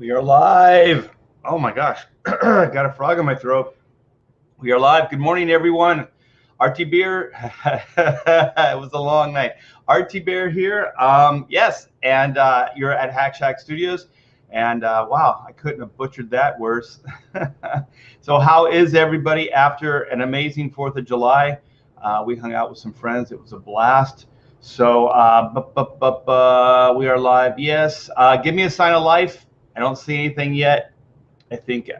We are live. Oh my gosh, I got a frog in my throat. We are live. Good morning, everyone. RT Beer. It was a long night. RT Beer here. Yes, and you're at Hack Shack Studios. And wow, I couldn't have butchered that worse. So, how is everybody after an amazing 4th of July? We hung out with some friends. It was a blast. So, we are live. Yes. Give me a sign of life. I don't see anything yet. I think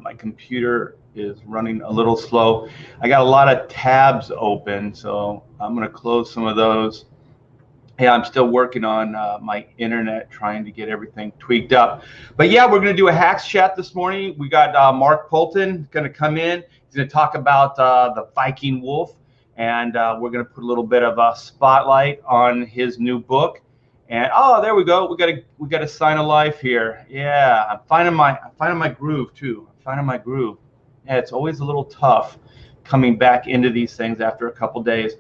my computer is running a little slow. I got a lot of tabs open, so I'm going to close some of those. Yeah, I'm still working on my internet, trying to get everything tweaked up. But yeah, we're going to do a hacks chat this morning. We got Mark Poultan going to come in. He's going to talk about the Viking Wolf, and we're going to put a little bit of a spotlight on his new book. And oh, there we go. We got a sign of life here. Yeah, I'm finding my groove too. I'm finding my groove. Yeah, it's always a little tough coming back into these things after a couple days.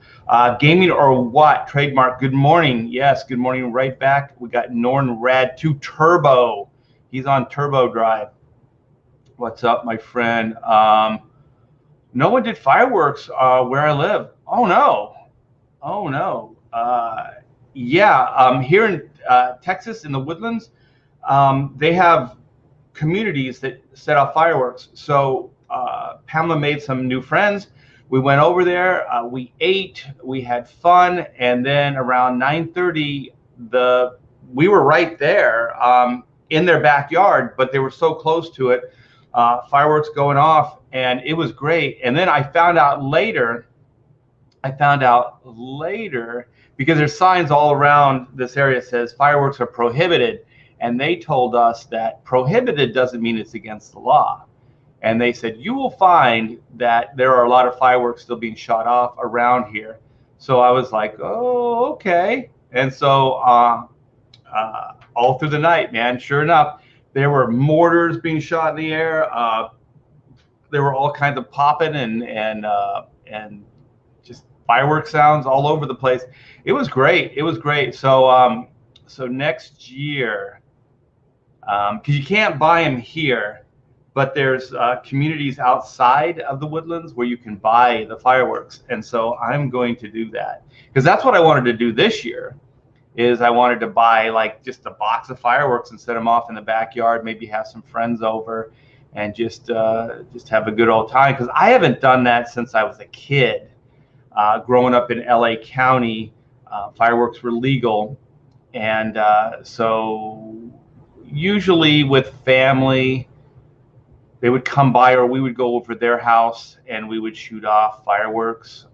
Gaming or what? Trademark. Good morning. Yes, good morning. Right back. We got Norn Rad 2 Turbo. He's on Turbo Drive. What's up, my friend? No one did fireworks where I live. Oh no. Oh no. Yeah, here in Texas, in the Woodlands, they have communities that set off fireworks. So Pamela made some new friends. We went over there, we ate, we had fun, and then around 9:30, we were right there in their backyard, but they were so close to it, fireworks going off, and it was great. And then I found out later, because there's signs all around this area that says fireworks are prohibited, and they told us that prohibited doesn't mean it's against the law. And they said, you will find that there are a lot of fireworks still being shot off around here. So I was like, oh, okay. And so all through the night, man, sure enough, there were mortars being shot in the air. There were all kinds of popping and just fireworks sounds all over the place. It was great. It was great. So so next year, because you can't buy them here, but there's communities outside of the Woodlands where you can buy the fireworks. And so I'm going to do that, because that's what I wanted to do this year. Is I wanted to buy like just a box of fireworks and set them off in the backyard, maybe have some friends over and just have a good old time, because I haven't done that since I was a kid. Growing up in LA County, fireworks were legal, and so usually with family, they would come by, or we would go over to their house and we would shoot off fireworks.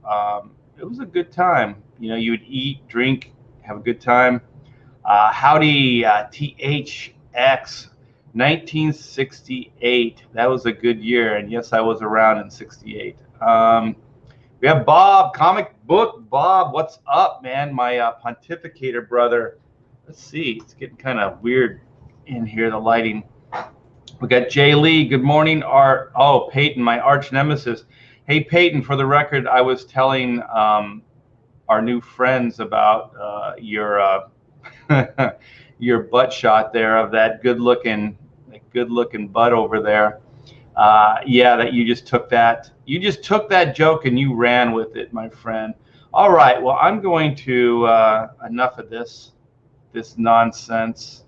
It was a good time. You know, you would eat, drink, have a good time. Howdy, THX, 1968. That was a good year, and yes, I was around in '68. We have Bob, comic book Bob. What's up, man? My pontificator brother. Let's see. It's getting kind of weird in here, the lighting. We got Jay Lee. Good morning, Art. Oh, Peyton, my arch nemesis. Hey, Peyton, for the record, I was telling our new friends about your your butt shot there of that good-looking butt over there. Yeah, that you just took that. You just took that joke and you ran with it, my friend. All right. Well, I'm going to enough of this nonsense.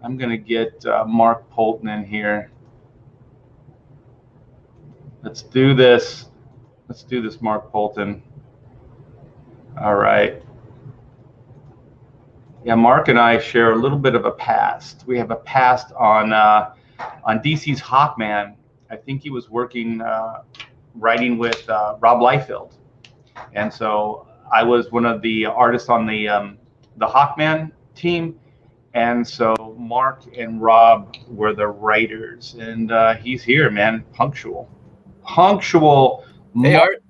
I'm going to get Mark Poultan in here. Let's do this. Let's do this, Mark Poultan. All right. Yeah, Mark and I share a little bit of a past. We have a past on DC's Hawkman. I think he was working, writing with Rob Liefeld. And so I was one of the artists on the Hawkman team. And so Mark and Rob were the writers. And he's here, man, punctual. Hey, Art.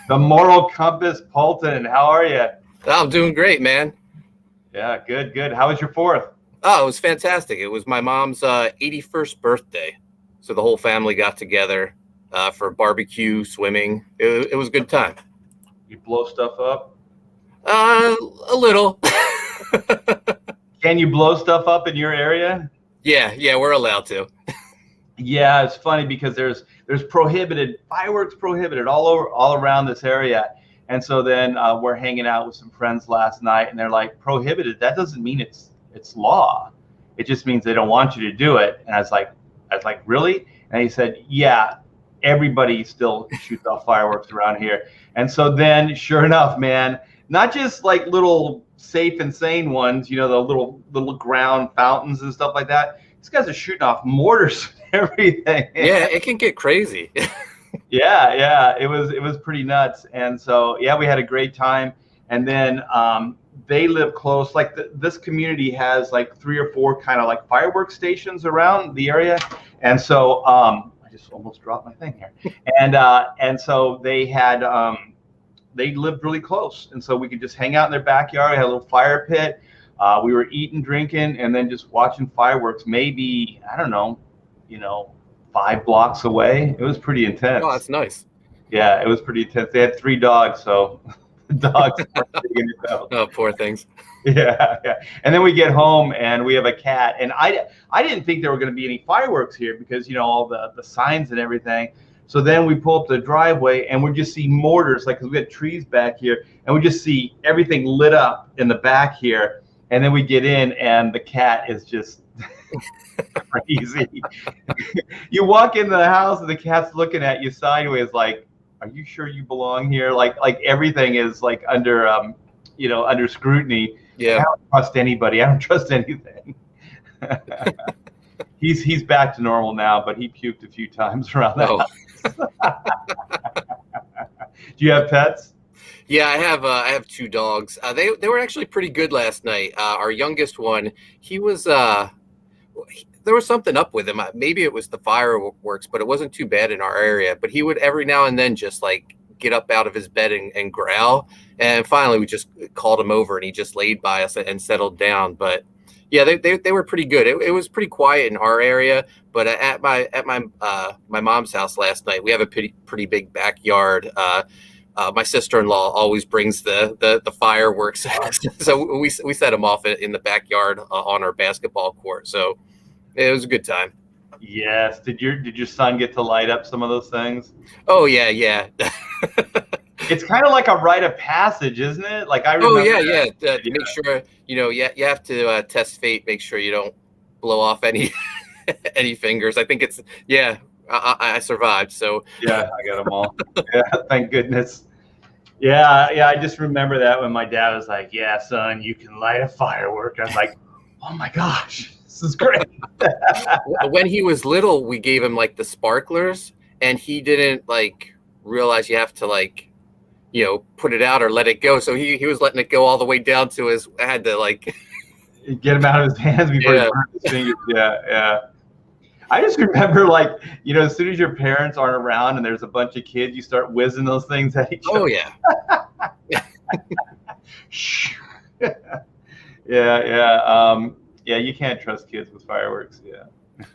The moral compass, Poultan. How are you? Oh, I'm doing great, man. Yeah, good. How was your 4th? Oh, it was fantastic. It was my mom's 81st birthday. So the whole family got together for barbecue, swimming. It was a good time. You blow stuff up? A little. Can you blow stuff up in your area? Yeah, we're allowed to. Yeah, it's funny because there's prohibited fireworks prohibited all around this area, and so then we're hanging out with some friends last night, and they're like prohibited. That doesn't mean it's law. It just means they don't want you to do it. And I was like really? And he said, yeah, everybody still shoots off fireworks around here. And so then, sure enough, man, not just like little safe and sane ones, the little ground fountains and stuff like that. These guys are shooting off mortars and everything. Yeah, it can get crazy. Yeah, it was pretty nuts. And so yeah, we had a great time. And then they live close. Like this community has like 3 or 4 kind of like fireworks stations around the area. And so I just almost dropped my thing here. And so they lived really close, and so we could just hang out in their backyard. We had a little fire pit. We were eating, drinking, and then just watching fireworks. Maybe I don't know, 5 blocks away. It was pretty intense. Oh, that's nice. Yeah, it was pretty intense. They had 3 dogs, so the dogs weren't digging it out. Oh, poor things. Yeah. And then we get home and we have a cat. And I didn't think there were going to be any fireworks here because all the signs and everything. So then we pull up the driveway and we just see mortars, like, because we had trees back here, and we just see everything lit up in the back here. And then we get in and the cat is just crazy. You walk into the house and the cat's looking at you sideways like, are you sure you belong here? Like everything is like under scrutiny. Yeah. I don't trust anybody. I don't trust anything. He's back to normal now, but he puked a few times around that house. Do you have pets? Yeah, I have 2 dogs. They were actually pretty good last night. Our youngest one, he was there was something up with him. Maybe it was the fireworks, but it wasn't too bad in our area. But he would every now and then just like get up out of his bed and growl. And finally, we just called him over, and he just laid by us and settled down. But yeah, they were pretty good. It was pretty quiet in our area, but at my mom's house last night, we have a pretty big backyard. My sister-in-law always brings the fireworks, so we set them off in the backyard on our basketball court. So it was a good time. Yes. Did your son get to light up some of those things? Oh yeah. It's kind of like a rite of passage, isn't it? Like I remember. Oh yeah. To make sure you have to test fate. Make sure you don't blow off any any fingers. I think it's I survived. So yeah, I got them all. Yeah, thank goodness. Yeah. I just remember that when my dad was like, "Yeah, son, you can light a firework." I was like, "Oh my gosh, this is great." When he was little, we gave him like the sparklers, and he didn't like realize you have to like put it out or let it go. So he was letting it go all the way down to his. I had to like get him out of his hands before he burned his fingers. Yeah. I just remember like as soon as your parents aren't around and there's a bunch of kids, you start whizzing those things at each other. Oh yeah. Yeah. You can't trust kids with fireworks. Yeah.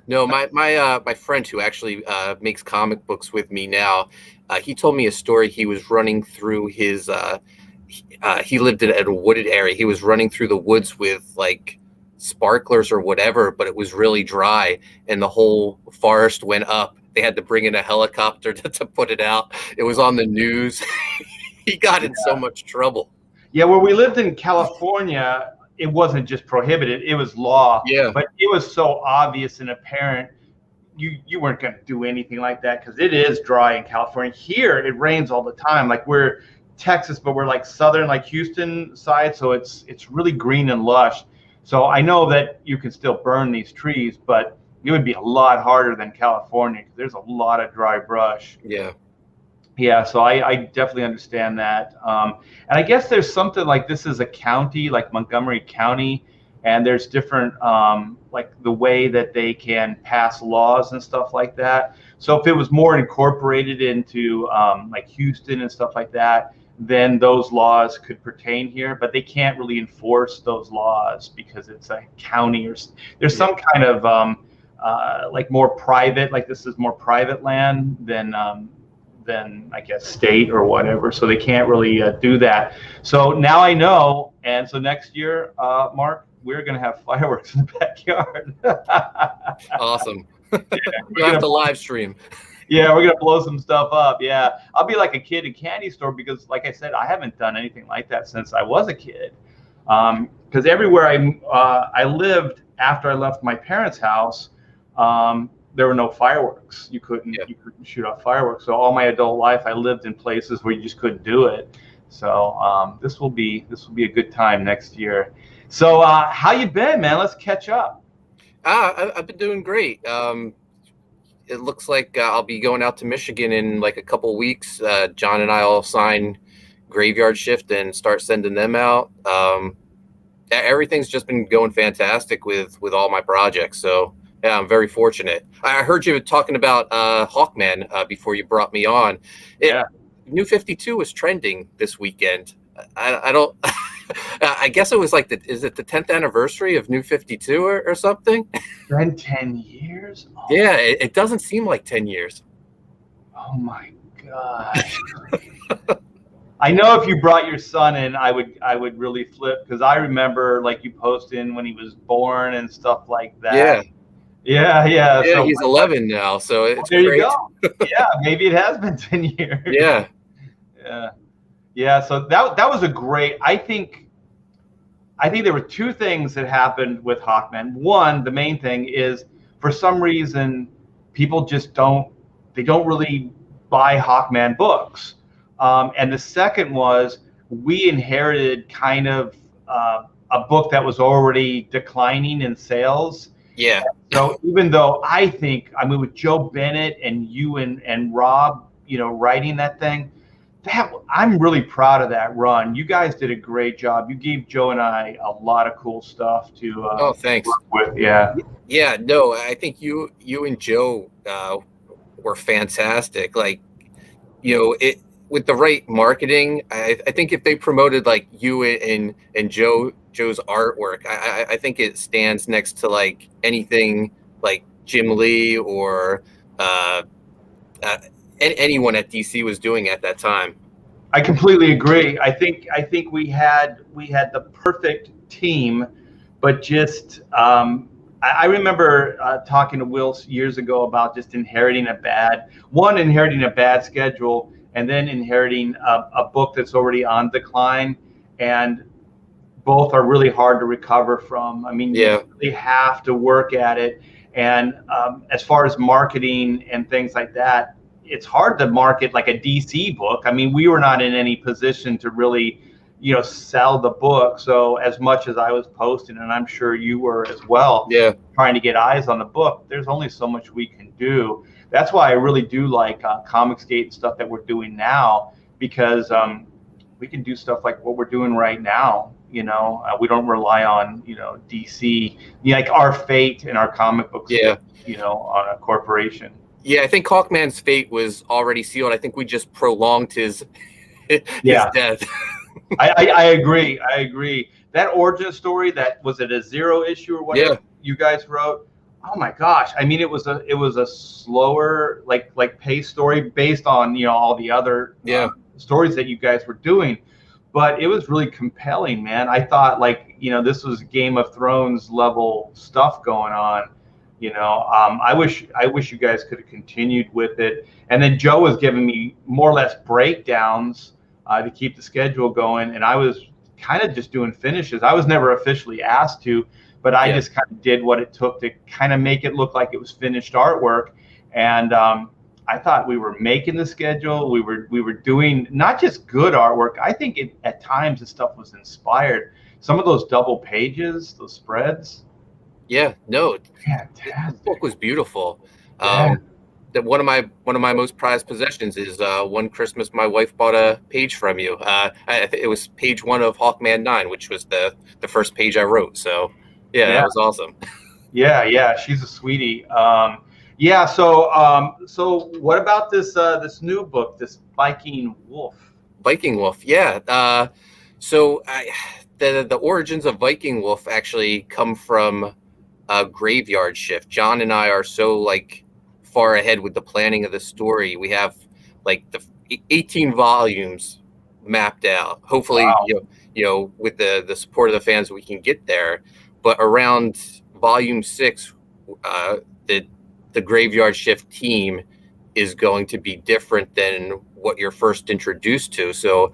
No, my friend who actually makes comic books with me now, he told me a story. He was running through his he lived in a wooded area. He was running through the woods with like sparklers or whatever, but it was really dry and the whole forest went up. They had to bring in a helicopter to put it out. It was on the news. He got in so much trouble. Yeah, where we lived in California, it wasn't just prohibited, it was law. Yeah. But it was so obvious and apparent you weren't going to do anything like that because it is dry in California. Here it rains all the time. Like we're Texas, but we're like southern, like Houston side, so it's really green and lush. So I know that you can still burn these trees, but it would be a lot harder than California because there's a lot of dry brush. Yeah, so I definitely understand that. And I guess there's something like this is a county, like Montgomery County, and there's different, like the way that they can pass laws and stuff like that. So if it was more incorporated into like Houston and stuff like that, then those laws could pertain here, but they can't really enforce those laws because it's a county or there's some kind of like more private, like this is more private land than I guess state or whatever. So they can't really do that. So now I know. And so next year, Mark, we're gonna have fireworks in the backyard. Awesome. we're You'll have gonna to live stream. Yeah, we're gonna blow some stuff up. Yeah, I'll be like a kid in a candy store because, like I said, I haven't done anything like that since I was a kid. Because everywhere I lived after I left my parents' house, there were no fireworks. Yeah. You couldn't shoot off fireworks. So all my adult life, I lived in places where you just couldn't do it. So this will be a good time next year. So how you been, man? Let's catch up. I've been doing great. It looks like I'll be going out to Michigan in like a couple weeks. John and I will sign Graveyard Shift and start sending them out. Everything's just been going fantastic with all my projects. So yeah, I'm very fortunate. I heard you talking about Hawkman before you brought me on. Yeah. New 52 was trending this weekend. I don't. I guess it was like is it the 10th anniversary of New 52 or something? Been 10 years? Oh. Yeah, it doesn't seem like 10 years. Oh my gosh. I know if you brought your son in, I would really flip, because I remember like you posting when he was born and stuff like that. Yeah. Yeah. So He's 11 now, so it's there great. you go. Yeah, maybe it has been 10 years. Yeah. Yeah. So that was a great. I think there were two things that happened with Hawkman. One, the main thing is, for some reason, people just don't really buy Hawkman books. And the second was, we inherited kind of a book that was already declining in sales. Yeah. So even though I mean, with Joe Bennett and you and Rob, writing that thing, I'm really proud of that run. You guys did a great job. You gave Joe and I a lot of cool stuff to thanks. work with. Yeah. No, I think you and Joe were fantastic. Like, with the right marketing, I think if they promoted like you and Joe's artwork, I think it stands next to like anything like Jim Lee or anyone at DC was doing at that time. I completely agree. I think we had the perfect team, but just I remember talking to Will years ago about just inheriting a bad schedule, and then inheriting a book that's already on decline, and both are really hard to recover from. I mean, Yeah. You really have to work at it. And as far as marketing and things like that, it's hard to market like a DC book. I mean, we were not in any position to really, sell the book. So as much as I was posting, and I'm sure you were as well, Yeah. trying to get eyes on the book, there's only so much we can do. That's why I really do like Comicsgate and stuff that we're doing now, because we can do stuff like what we're doing right now. We don't rely on, DC, like our fate in our comic books, Yeah. On a corporation. Yeah, I think Hawkman's fate was already sealed. I think we just prolonged his death. I agree. That origin story, that was it a 0 issue or whatever you guys wrote? Oh my gosh! I mean, it was a slower like pace story based on all the other stories that you guys were doing, but it was really compelling, man. I thought this was Game of Thrones level stuff going on. I wish you guys could have continued with it. And then Joe was giving me more or less breakdowns to keep the schedule going, and I was kind of just doing finishes. I was never officially asked to, but I just kind of did what it took to kind of make it look like it was finished artwork. And I thought we were making the schedule. We were doing not just good artwork. I think at times the stuff was inspired. Some of those double pages, those spreads. Yeah, no, fantastic. The book was beautiful. Yeah. That one of my most prized possessions is one Christmas my wife bought a page from you. It was page 1 of Hawkman 9, which was the first page I wrote. So that was awesome. Yeah, she's a sweetie. So what about this new book, this Viking Wolf? Viking Wolf, yeah. So the origins of Viking Wolf actually come from Graveyard Shift. John and I are so far ahead with the planning of the story. We have the 18 volumes mapped out. Hopefully, wow. With the support of the fans, we can get there. but around volume 6, uh, the graveyard shift team is going to be different than what you're first introduced to. So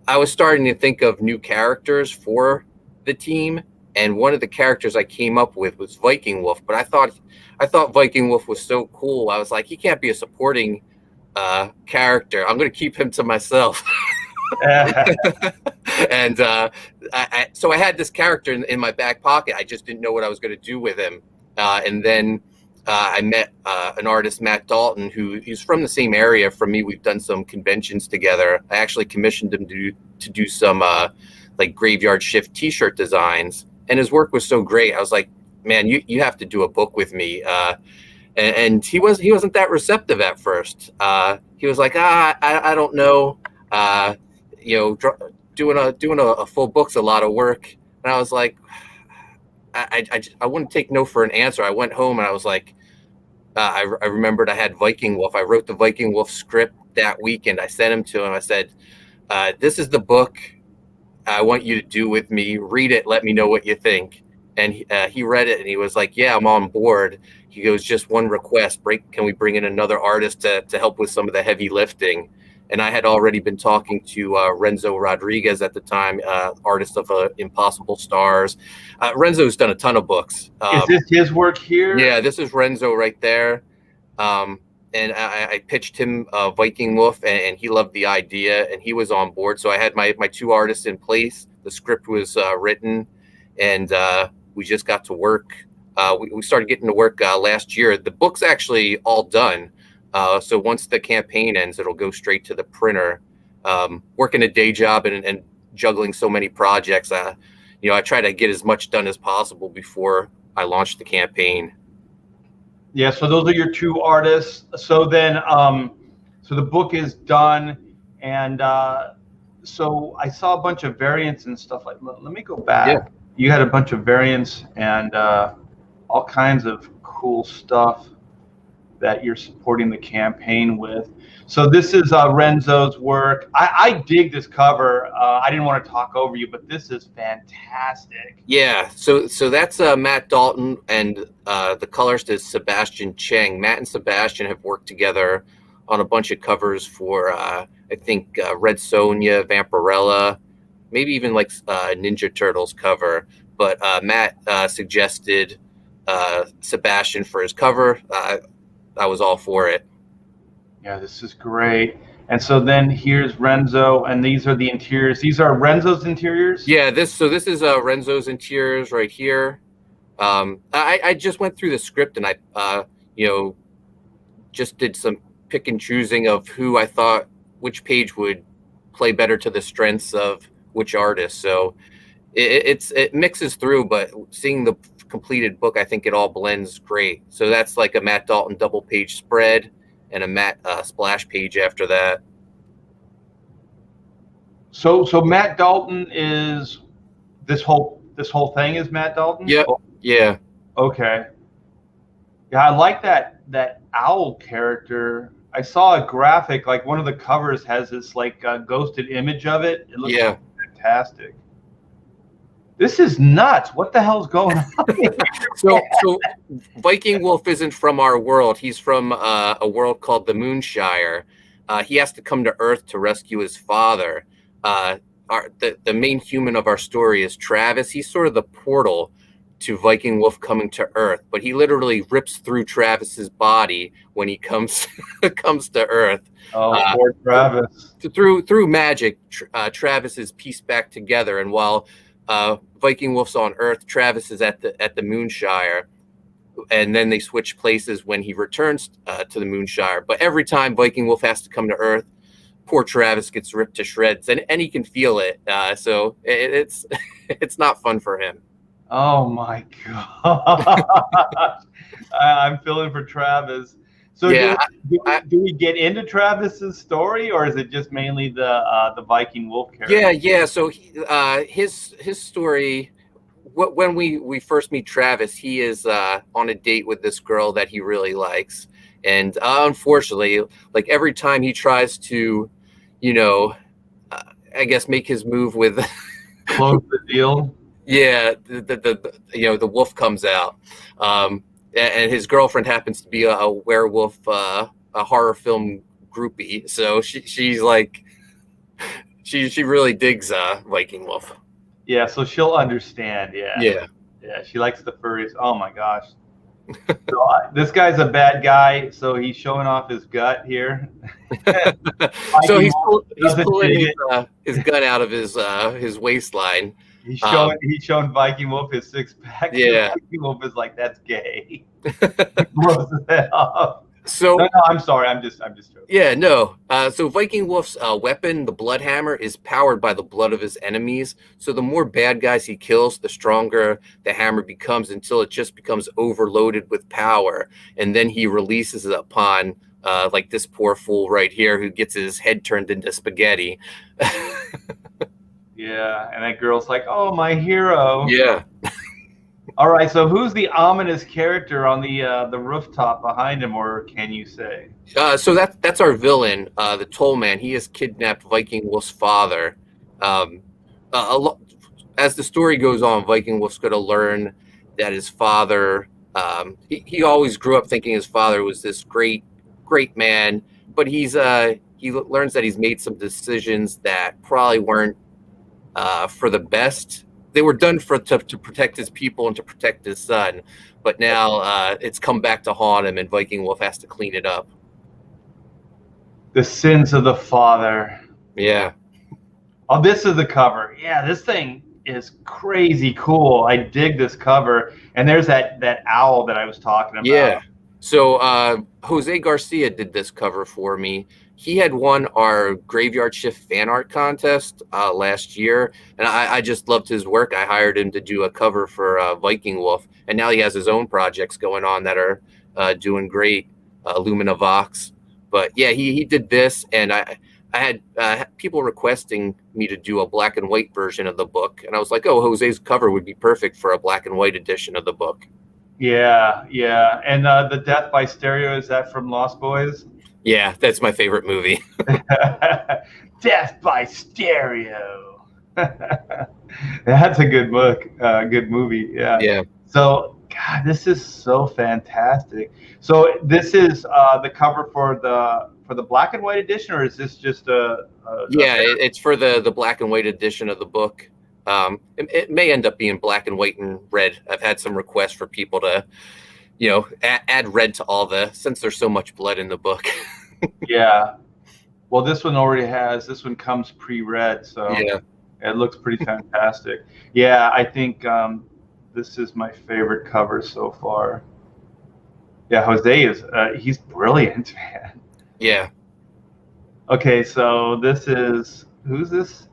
I was starting to think of new characters for the team, and one of the characters I came up with was Viking Wolf. But I thought Viking Wolf was so cool. I was like, he can't be a supporting character. I'm going to keep him to myself. And so I had this character in my back pocket. I just didn't know what I was going to do with him. And then I met an artist, Matt Dalton, he's from the same area from me. We've done some conventions together. I actually commissioned him to do some like graveyard shift T-shirt designs, and his work was so great. I was like, man, you have to do a book with me. And he wasn't that receptive at first. He was like, I don't know. Doing a full book's a lot of work. And I was like, I wouldn't take no for an answer. I went home and I was like, I remembered I had Viking Wolf. I wrote the Viking Wolf script that weekend. I sent him to him. I said, this is the book I want you to do with me. Read it. Let me know what you think. And he read it and he was like, yeah, I'm on board. He goes, just one request. Can we bring in another artist to help with some of the heavy lifting? And I had already been talking to Renzo Rodriguez at the time, artist of Impossible Stars. Renzo's done a ton of books. Is this his work here? Yeah, this is Renzo right there. And I pitched him Viking Wolf, and he loved the idea, and he was on board. So I had my two artists in place. The script was written, and we just got to work. We started getting to work last year. The book's actually all done. So once the campaign ends, it'll go straight to the printer. Working a day job and juggling so many projects, I try to get as much done as possible before I launch the campaign. Yeah, so those are your two artists. So then, so the book is done, and so I saw a bunch of variants and stuff like. Let me go back. Yeah. You had a bunch of variants and all kinds of cool stuff that you're supporting the campaign with. So this is Renzo's work. I dig this cover. I didn't want to talk over you, but this is fantastic. Yeah, so that's Matt Dalton, and the colorist is Sebastian Cheng. Matt and Sebastian have worked together on a bunch of covers for, I think, Red Sonja, Vampirella, maybe even like Ninja Turtles cover. But Matt suggested Sebastian for his cover. I was all for it. Yeah, this is great. And so then here's Renzo, and these are the interiors. These are Renzo's interiors? Yeah, this is Renzo's interiors right here. I just went through the script and I just did some pick and choosing of who I thought which page would play better to the strengths of which artist. So it mixes through, but seeing the completed book, I think it all blends great. So that's like a Matt Dalton double page spread and a Matt splash page after that. So Matt Dalton is this whole thing is Matt Dalton? Yep. Yeah. Okay. Yeah, I like that owl character. I saw a graphic, like one of the covers has this like ghosted image of it. It looks fantastic. This is nuts. What the hell's going on? So Viking Wolf isn't from our world. He's from a world called the Moonshire. He has to come to Earth to rescue his father. The main human of our story is Travis. He's sort of the portal to Viking Wolf coming to Earth, but he literally rips through Travis's body when he comes to Earth. Oh, poor Travis. Through magic, Travis is pieced back together, and while Viking Wolf's on Earth, Travis is at the Moonshire, and then they switch places when he returns to the Moonshire. But every time Viking Wolf has to come to Earth, poor Travis gets ripped to shreds, and he can feel it. So it's not fun for him. Oh my God. I'm feeling for Travis. So yeah, do we get into Travis's story, or is it just mainly the Viking Wolf character? Yeah. So his story. When we first meet Travis, he is on a date with this girl that he really likes, and unfortunately, like every time he tries to, I guess make his move with close the deal. Yeah, the wolf comes out, and his girlfriend happens to be a werewolf, a horror film groupie. So she's like she really digs Viking Wolf. Yeah, so she'll understand. Yeah, Yeah. yeah, she likes the furries. Oh my gosh. So this guy's a bad guy, so he's showing off his gut here. So Viking he's doesn't pulling dig it. his gun out of his waistline. He's showing Viking Wolf his six pack. Yeah. Viking Wolf is like, that's gay. Blows his head off. So No, I'm sorry. I'm just joking. yeah, no. So Viking Wolf's weapon, the blood hammer, is powered by the blood of his enemies. So the more bad guys he kills, the stronger the hammer becomes until it just becomes overloaded with power, and then he releases it upon like this poor fool right here who gets his head turned into spaghetti. Yeah, and that girl's like, "Oh, my hero." Yeah. All right, so who's the ominous character on the rooftop behind him, or can you say? So that's our villain, the Toll Man. He has kidnapped Viking Wolf's father. Um, as the story goes on, Viking Wolf's going to learn that his father. He always grew up thinking his father was this great man, but he learns that he's made some decisions that probably weren't for the best. They were done to protect his people and to protect his son, but now it's come back to haunt him, and Viking Wolf has to clean it up. The sins of the father. Yeah. Oh, this is the cover. Yeah, this thing is crazy cool. I dig this cover. And there's that owl that I was talking about. Yeah. So Jose Garcia did this cover for me. He had won our Graveyard Shift fan art contest last year, and I just loved his work. I hired him to do a cover for Viking Wolf, and now he has his own projects going on that are doing great, Lumina Vox. But yeah, he did this, and I had people requesting me to do a black and white version of the book, and I was like, oh, Jose's cover would be perfect for a black and white edition of the book. Yeah, yeah. And the Death by Stereo, is that from Lost Boys? Yeah, that's my favorite movie. Death by Stereo. That's a good book, good movie. Yeah. Yeah. So, God, this is so fantastic. So, this is the cover for the black and white edition, or is this just it's for the black and white edition of the book. It may end up being black and white and red. I've had some requests for people to, add red to all since there's so much blood in the book. Yeah. Well, this one comes pre-read, so yeah, it looks pretty fantastic. Yeah, I think this is my favorite cover so far. Yeah, Jose he's brilliant, man. Yeah. Okay, so who's this?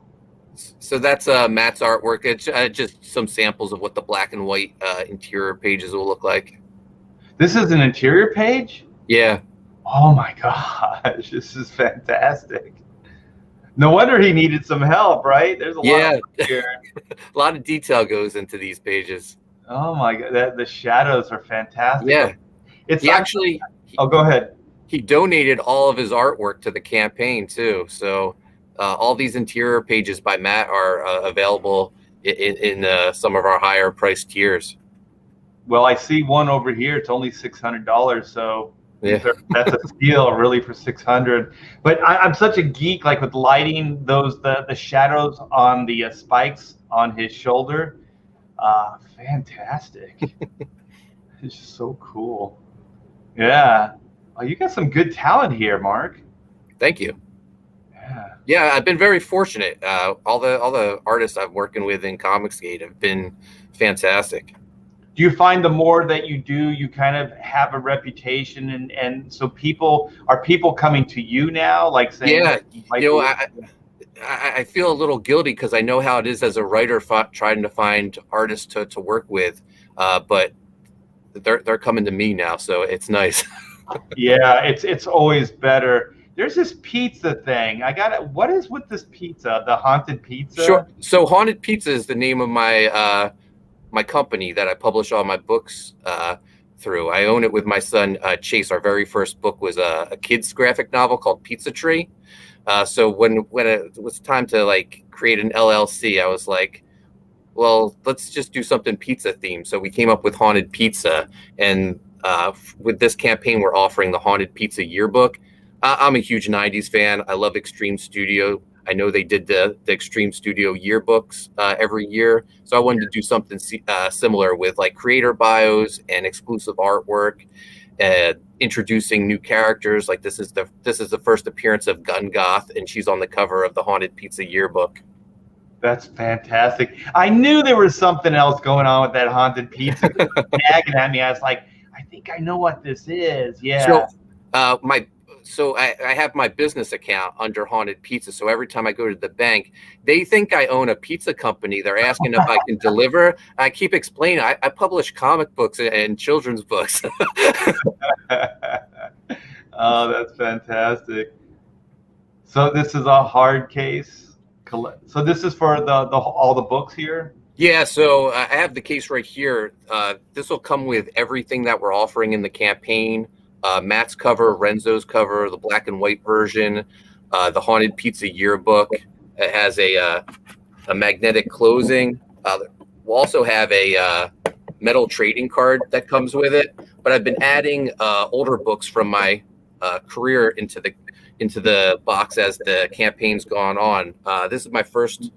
So that's Matt's artwork. It's just some samples of what the black and white interior pages will look like. This is an interior page? Yeah. Oh my gosh, this is fantastic. No wonder he needed some help, right? There's a lot of here. A lot of detail goes into these pages. Oh my god, the shadows are fantastic. Yeah. Go ahead. He donated all of his artwork to the campaign too. So all these interior pages by Matt are available in some of our higher price tiers. Well, I see one over here. It's only $600. So yeah, that's a steal, really, for $600. But I'm such a geek, like with lighting the shadows on the spikes on his shoulder. Fantastic. It's just so cool. Yeah. Oh, you got some good talent here, Mark. Thank you. Yeah. Yeah, I've been very fortunate. All the artists I'm working with in Comicsgate have been fantastic. Do you find the more that you do, you kind of have a reputation, and so people coming to you now, like saying, yeah, I feel a little guilty because I know how it is as a writer trying to find artists to work with, but they're coming to me now, so it's nice. Yeah, it's always better. There's this pizza thing. What is with this pizza? The haunted pizza? Sure. So Haunted Pizza is the name of my my company that I publish all my books through. I own it with my son Chase. Our very first book was a kid's graphic novel called Pizza Tree. So when it was time to create an LLC, I was like, well, let's just do something pizza themed. So we came up with Haunted Pizza, and with this campaign, we're offering the Haunted Pizza yearbook. I'm a huge '90s fan. I love Extreme Studio. I know they did the Extreme Studio yearbooks every year, so I wanted to do something similar with like creator bios and exclusive artwork, and introducing new characters. Like this is the first appearance of Gun Goth, and she's on the cover of the Haunted Pizza yearbook. That's fantastic. I knew there was something else going on with that Haunted Pizza. Nagging at me, I was like, I think I know what this is. Yeah. So I have my business account under Haunted Pizza. So every time I go to the bank, they think I own a pizza company. They're asking if I can deliver. I keep explaining I publish comic books and children's books. Oh, that's fantastic. So this is a hard case. So this is for the all the books here. Yeah, so I have the case right here. This will come with everything that we're offering in the campaign. Matt's cover, Renzo's cover, the black and white version, the Haunted Pizza yearbook. It has a magnetic closing. We'll also have a metal trading card that comes with it. But I've been adding older books from my career into the box as the campaign's gone on. This is my first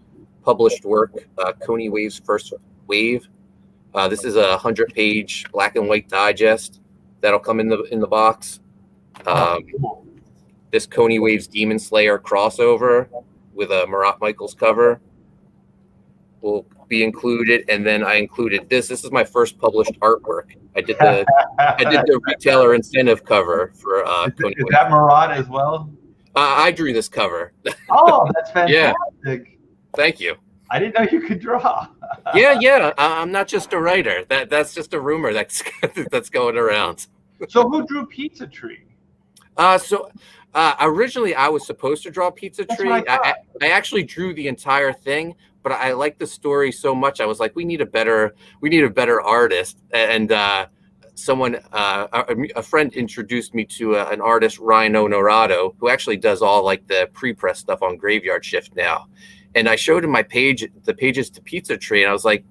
published work, Coney Wave's first wave. This is a 100-page black and white digest that'll come in the box. This Coney Wave's Demon Slayer crossover with a Marat Michaels cover will be included, and then I included this. This is my first published artwork. I did the retailer incentive cover for Coney Wave. Is that Marat as well? I drew this cover. Oh, that's fantastic. Yeah. Thank you. I didn't know you could draw. Yeah. I'm not just a writer. That's just a rumor that's going around. So who drew Pizza Tree? Originally I was supposed to draw Pizza Tree. I actually drew the entire thing, but I liked the story so much. I was like, we need a better artist. And a friend introduced me to an artist, Ryan Onorato, who actually does all like the pre-press stuff on Graveyard Shift now. And I showed him the pages to Pizza Tree, and I was like,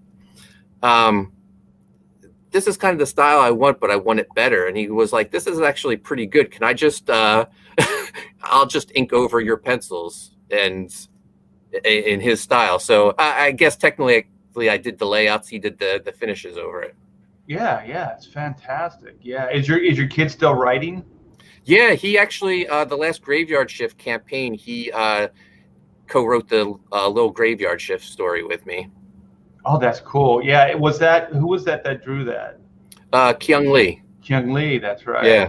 this is kind of the style I want, but I want it better. And he was like, this is actually pretty good. Can I just, I'll just ink over your pencils and in his style. So I guess technically I did the layouts. He did the finishes over it. Yeah, it's fantastic. Yeah, is your kid still writing? Yeah, he actually the last Graveyard Shift campaign, he co-wrote the little Graveyard Shift story with me. Oh, that's cool. Yeah, who was that drew that? Kyung Lee. Kyung Lee, that's right. Yeah.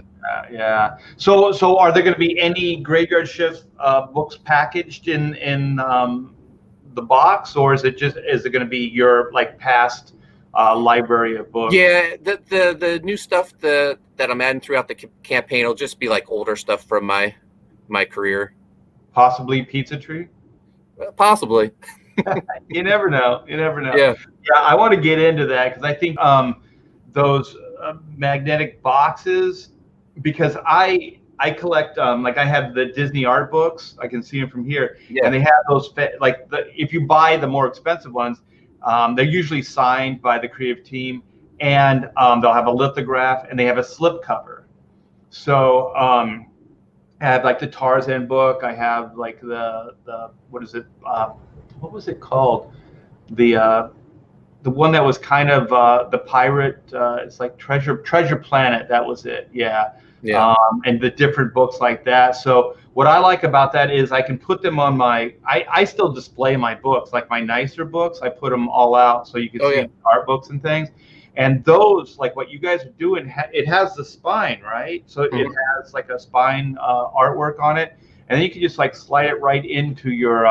Yeah. So are there going to be any Graveyard Shift books packaged in the box, or is it going to be your like past library of books? Yeah, the new stuff that I'm adding throughout the campaign will just be like older stuff from my career. Possibly Pizza Tree? Possibly. You never know. Yeah, I want to get into that because I think those magnetic boxes, because I collect like I have the Disney art books. I can see them from here, and they have those if you buy the more expensive ones, they're usually signed by the creative team, and they'll have a lithograph and they have a slip cover. So I have like the Tarzan book. I have like the what is it? What was it called? The one that was kind of the pirate. It's like Treasure Planet. That was it. Yeah. And the different books like that. So what I like about that is I can put them on my. I still display my books, like my nicer books. I put them all out so you can see art books and things. And those, like what you guys are doing, it has the spine, right? So it has like a spine artwork on it, and then you can just like slide it right into your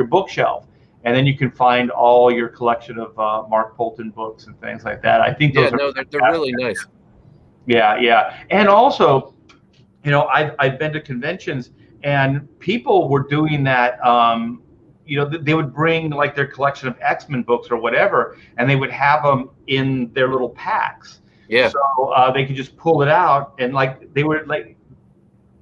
bookshelf, and then you can find all your collection of Mark Poultan books and things like that. I think those they're really nice. Yeah, and also, I've been to conventions and people were doing that. They would bring like their collection of X-Men books or whatever, and they would have them in their little packs. Yeah. So they could just pull it out, and like they were like,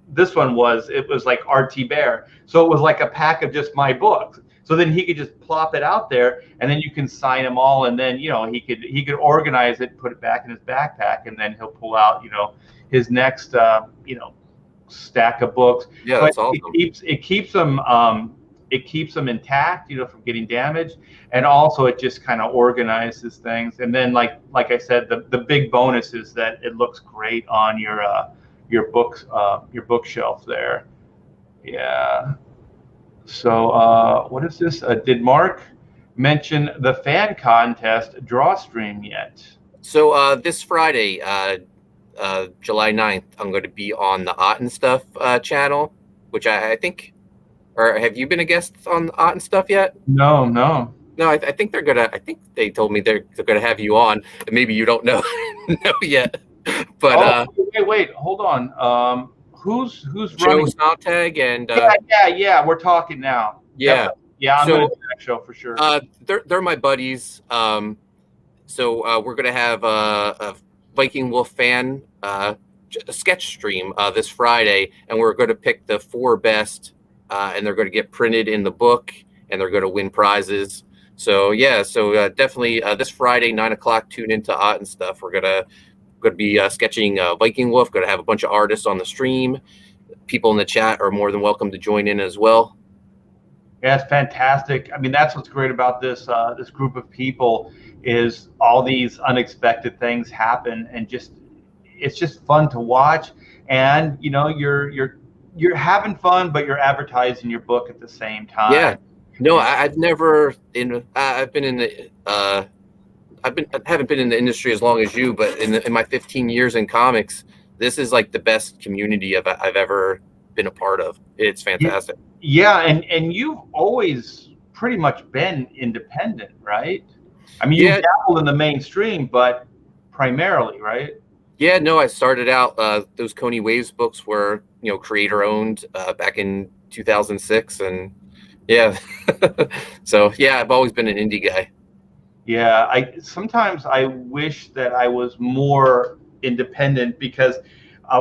this one was like RT Bear, so it was like a pack of just my books. So then he could just plop it out there, and then you can sign them all, and then he could organize it, put it back in his backpack, and then he'll pull out his next stack of books. Yeah, So that's it awesome. keeps them intact, from getting damaged, and also it just kind of organizes things. And then like I said, the big bonus is that it looks great on your bookshelf there. Yeah. So what is this? Did Mark mention the fan contest draw stream yet? So this Friday, July 9th, I'm going to be on the Ott and Stuff channel, which I think, or have you been a guest on Ott and Stuff yet? No, no. No, I think they're gonna. I think they told me they're gonna have you on, and maybe you don't know know yet. But wait, hold on. Who's Joe running? Snodtag and Yeah. We're talking now. yeah. Definitely. Yeah, I'm So gonna do that show for sure. they're my buddies. So we're gonna have a Viking Wolf fan a sketch stream this Friday, and we're going to pick the 4 best, and they're going to get printed in the book, and they're going to win prizes. So yeah, so definitely this Friday 9 o'clock, tune into Ott and Stuff. We're gonna be sketching Viking Wolf. Going to have a bunch of artists on the stream. People in the chat are more than welcome to join in as well. Yeah, it's fantastic. I mean, that's what's great about this group of people is all these unexpected things happen, and it's just fun to watch. And you're having fun, but you're advertising your book at the same time. Yeah. No, I've never I've been in the I haven't been in the industry as long as you, but in my 15 years in comics, this is like the best community I've ever been a part of. It's fantastic. Yeah, and you've always pretty much been independent, right? I mean, you dabbled in the mainstream, but primarily, right? Yeah, no, I started out those Coney Waves books were creator owned back in 2006, and yeah. So yeah, I've always been an indie guy. Yeah, sometimes I wish that I was more independent, because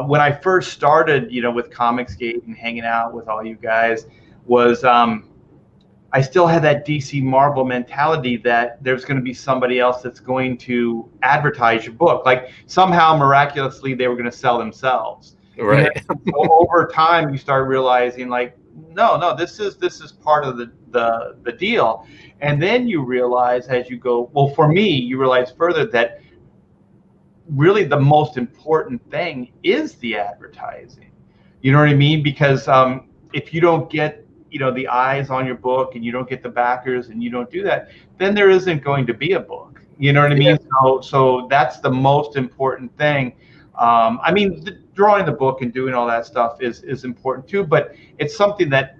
when I first started, with Comicsgate and hanging out with all you guys, was I still had that DC Marvel mentality that there's going to be somebody else that's going to advertise your book. Like somehow miraculously they were going to sell themselves. Right. So over time you start realizing like, no, this is part of the deal. And then you realize as you go, well, for me, you realize further that really the most important thing is the advertising. You know what I mean? Because if you don't get the eyes on your book, and you don't get the backers, and you don't do that, then there isn't going to be a book. You know what I mean? So that's the most important thing. I mean, drawing the book and doing all that stuff is important too, but it's something that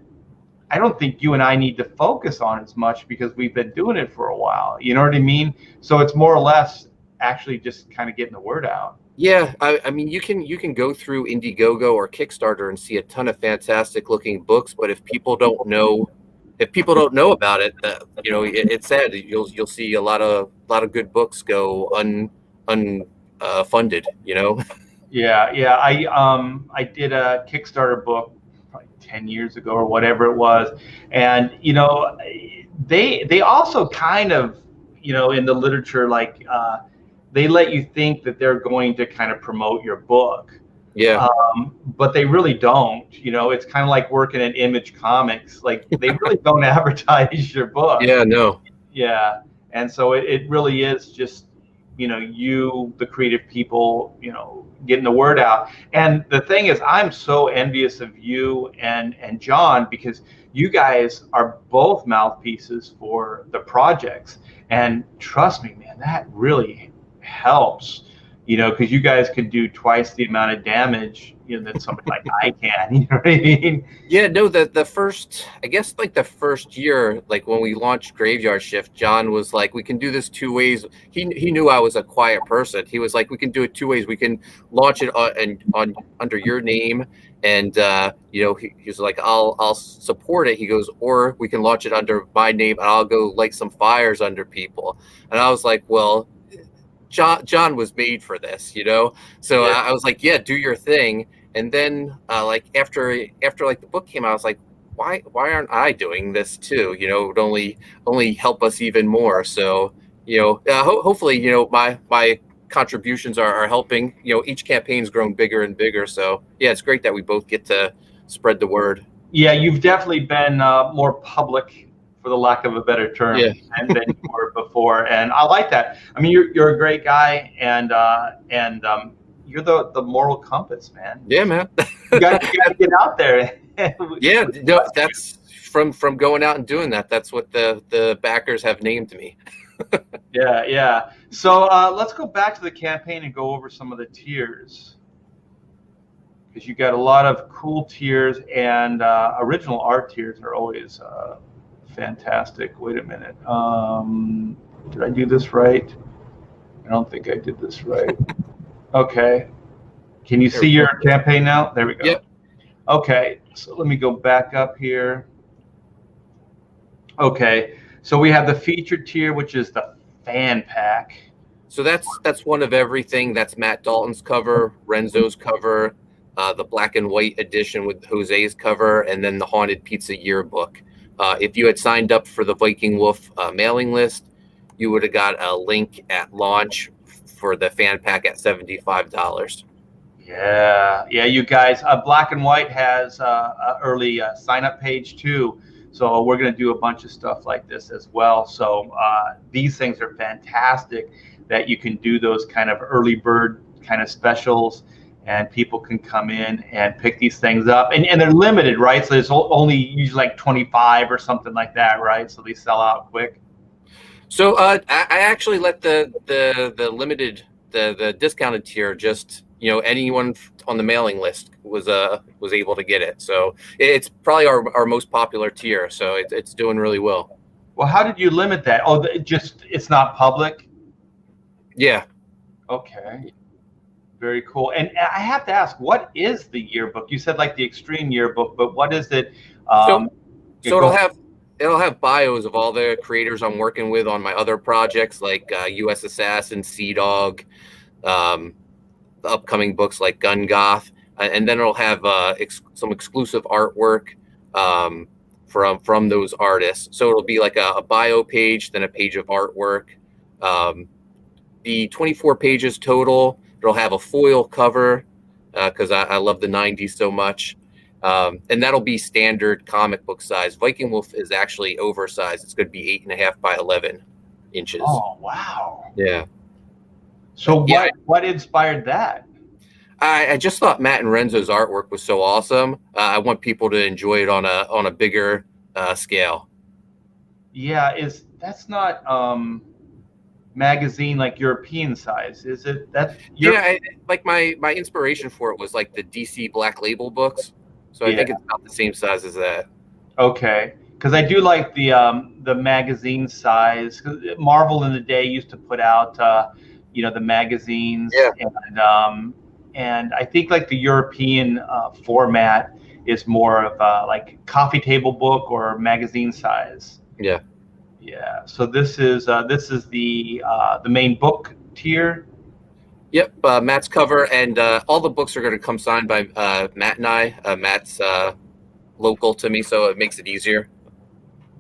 I don't think you and I need to focus on as much, because we've been doing it for a while. You know what I mean? So it's more or less actually just kind of getting the word out. Yeah, I mean, you can go through Indiegogo or Kickstarter and see a ton of fantastic looking books, but if people don't know about it, it's sad. You'll see a lot of good books go unfunded. Yeah. I did a Kickstarter book probably 10 years ago or whatever it was, and they also kind of in the literature, like they let you think that they're going to kind of promote your book. Yeah. But they really don't. It's kind of like working at Image Comics. Like they really don't advertise your book. Yeah, no. Yeah. And so it really is just, you, the creative people, getting the word out. And the thing is, I'm so envious of you and John, because you guys are both mouthpieces for the projects. And trust me, man, that really helps, because you guys can do twice the amount of damage than somebody like I can. You know what I mean? Yeah, no, the first, I guess like the first year, like when we launched Graveyard Shift, John was like, we can do this 2 ways. He knew I was a quiet person. He was like, we can do it 2 ways. We can launch it on under your name, and he was like, I'll support it. He goes, or we can launch it under my name, and I'll go light some fires under people. And I was like, well, John was made for this, So yeah. I was like, yeah, do your thing. And then like after like the book came out, I was like, why aren't I doing this too? You know, it would only help us even more. So, hopefully, my contributions are helping. You know, each campaign's grown bigger and bigger. So yeah, it's great that we both get to spread the word. Yeah, you've definitely been more public, for the lack of a better term, Yeah, than you were before, and I like that. I mean, you're a great guy, and you're the moral compass, man. yeah, man. You got to get out there. Yeah, no, that's from going out and doing that. That's what the backers have named me. Yeah, yeah. So let's go back to the campaign and go over some of the tiers, because you got a lot of cool tiers, and original art tiers are always fantastic. Wait a minute. Did I do this right? I don't think I did this right. Okay. Can you see your campaign now? There we go. Yep. Okay. So let me go back up here. Okay. So we have the featured tier, which is the fan pack. So that's one of everything. That's Matt Dalton's cover, Renzo's cover, the black and white edition with Jose's cover, and then the Haunted Pizza yearbook. If you had signed up for the Viking Wolf mailing list, you would have got a link at launch for the fan pack at $75. Yeah, yeah, you guys. Black and White has an early sign up page too. So we're going to do a bunch of stuff like this as well. So these things are fantastic that you can do those kind of early bird kind of specials, and people can come in and pick these things up. And they're limited, right? So there's only usually like 25 or something like that, right? So they sell out quick. So I actually let the limited the discounted tier just anyone on the mailing list was able to get it. So it's probably our most popular tier. So it's doing really well. Well, how did you limit that? Oh, it's not public. Yeah. Okay. Very cool. And I have to ask, what is the yearbook? You said like the extreme yearbook, but what is it? So it'll have bios of all the creators I'm working with on my other projects, like U.S. Assassin, Sea Dog, the upcoming books like Gun Goth, and then it'll have some exclusive artwork from those artists. So it'll be like a bio page, then a page of artwork. The 24 pages total. It'll have a foil cover because I love the 90s so much. And that'll be standard comic book size. Viking Wolf is actually oversized. It's going to be 8.5 by 11 inches. Oh, wow. Yeah. So what inspired that? I just thought Matt and Renzo's artwork was so awesome. I want people to enjoy it on a bigger scale. Yeah, that's not magazine like European size, is it? Like my inspiration for it was like the DC Black Label books. So I think it's about the same size as that. Okay, because I do like the magazine size. 'Cause Marvel in the day used to put out the magazines, and I think like the European format is more of like coffee table book or magazine size. Yeah. Yeah. So this is the main book tier. Yep, Matt's cover, and all the books are going to come signed by Matt and I. Matt's local to me, so it makes it easier.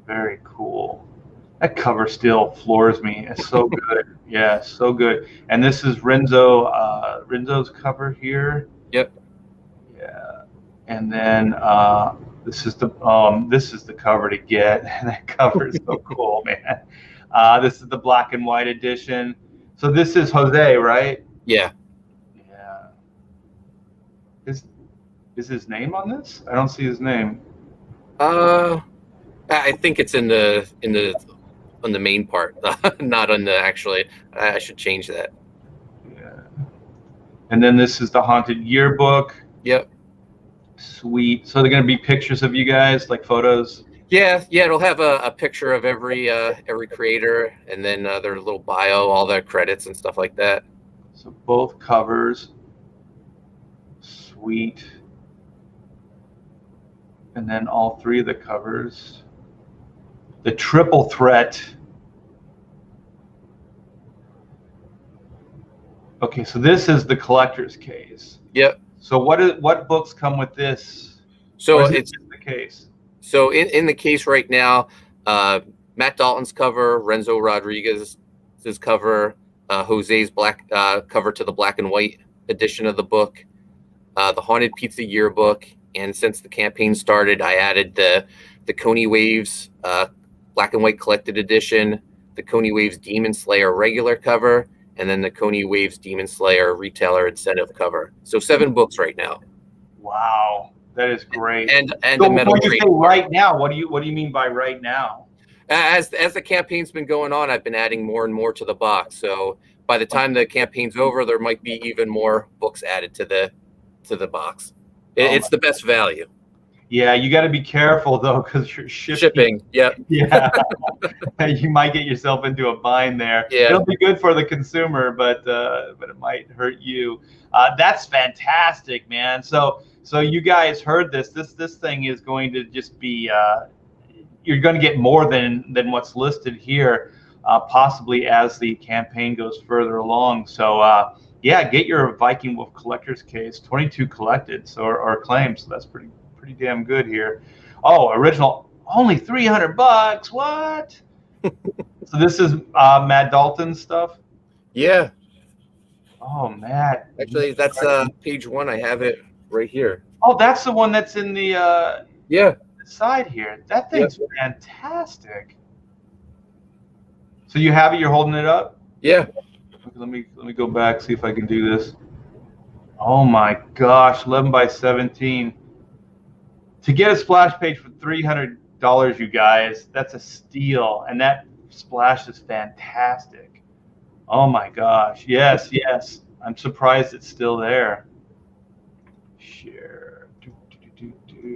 Very cool. That cover still floors me. It's so good. Yeah, so good. And this is Renzo's cover here. Yep. Yeah. And then this is the cover to get. That cover is so cool, man. This is the black and white edition. So this is Jose, right? Yeah. Yeah. Is his name on this? I don't see his name. I think it's on the main part, not on the actually. I should change that. Yeah. And then this is the Haunted Yearbook. Yep. Sweet. So they're going to be pictures of you guys, like photos? Yeah. It'll have a picture of every creator, and then their little bio, all their credits and stuff like that. So both covers. Sweet. And then all three of the covers. The triple threat. Okay, so this is the collector's case. Yep. So what books come with this? So it's the case. So in the case right now, Matt Dalton's cover, Renzo Rodriguez's cover, Jose's black cover to the black and white edition of the book, the Haunted Pizza Yearbook, and since the campaign started, I added the Coney Waves black and white collected edition, the Coney Waves Demon Slayer regular cover, and then the Coney Waves Demon Slayer retailer incentive cover. So 7 books right now. Wow, that is great. And so a metal when you trade say right now, what do you mean by right now? As the campaign's been going on, I've been adding more and more to the box. So by the time the campaign's over, there might be even more books added to the box. It's the best value. Yeah, you got to be careful though, because you're shipping. Yep. Yeah, you might get yourself into a bind there. Yeah, it'll be good for the consumer, but it might hurt you. That's fantastic, man. So you guys heard this. This thing is going to just be. You're going to get more than what's listed here, possibly as the campaign goes further along. So yeah, get your Viking Wolf collector's case. 22 collected, or claims. So that's pretty damn good here. Oh, original, only $300. What? So this is Matt Dalton stuff. Yeah. Oh, Matt. Actually, that's page 1. I have it right here. Oh, that's the one that's in the yeah side here. That thing's fantastic. So you have it. You're holding it up. Yeah. Let me go back, see if I can do this. Oh my gosh, 11 by 17. To get a splash page for $300, you guys, that's a steal, and that splash is fantastic. Oh my gosh, yes. I'm surprised it's still there. Share. See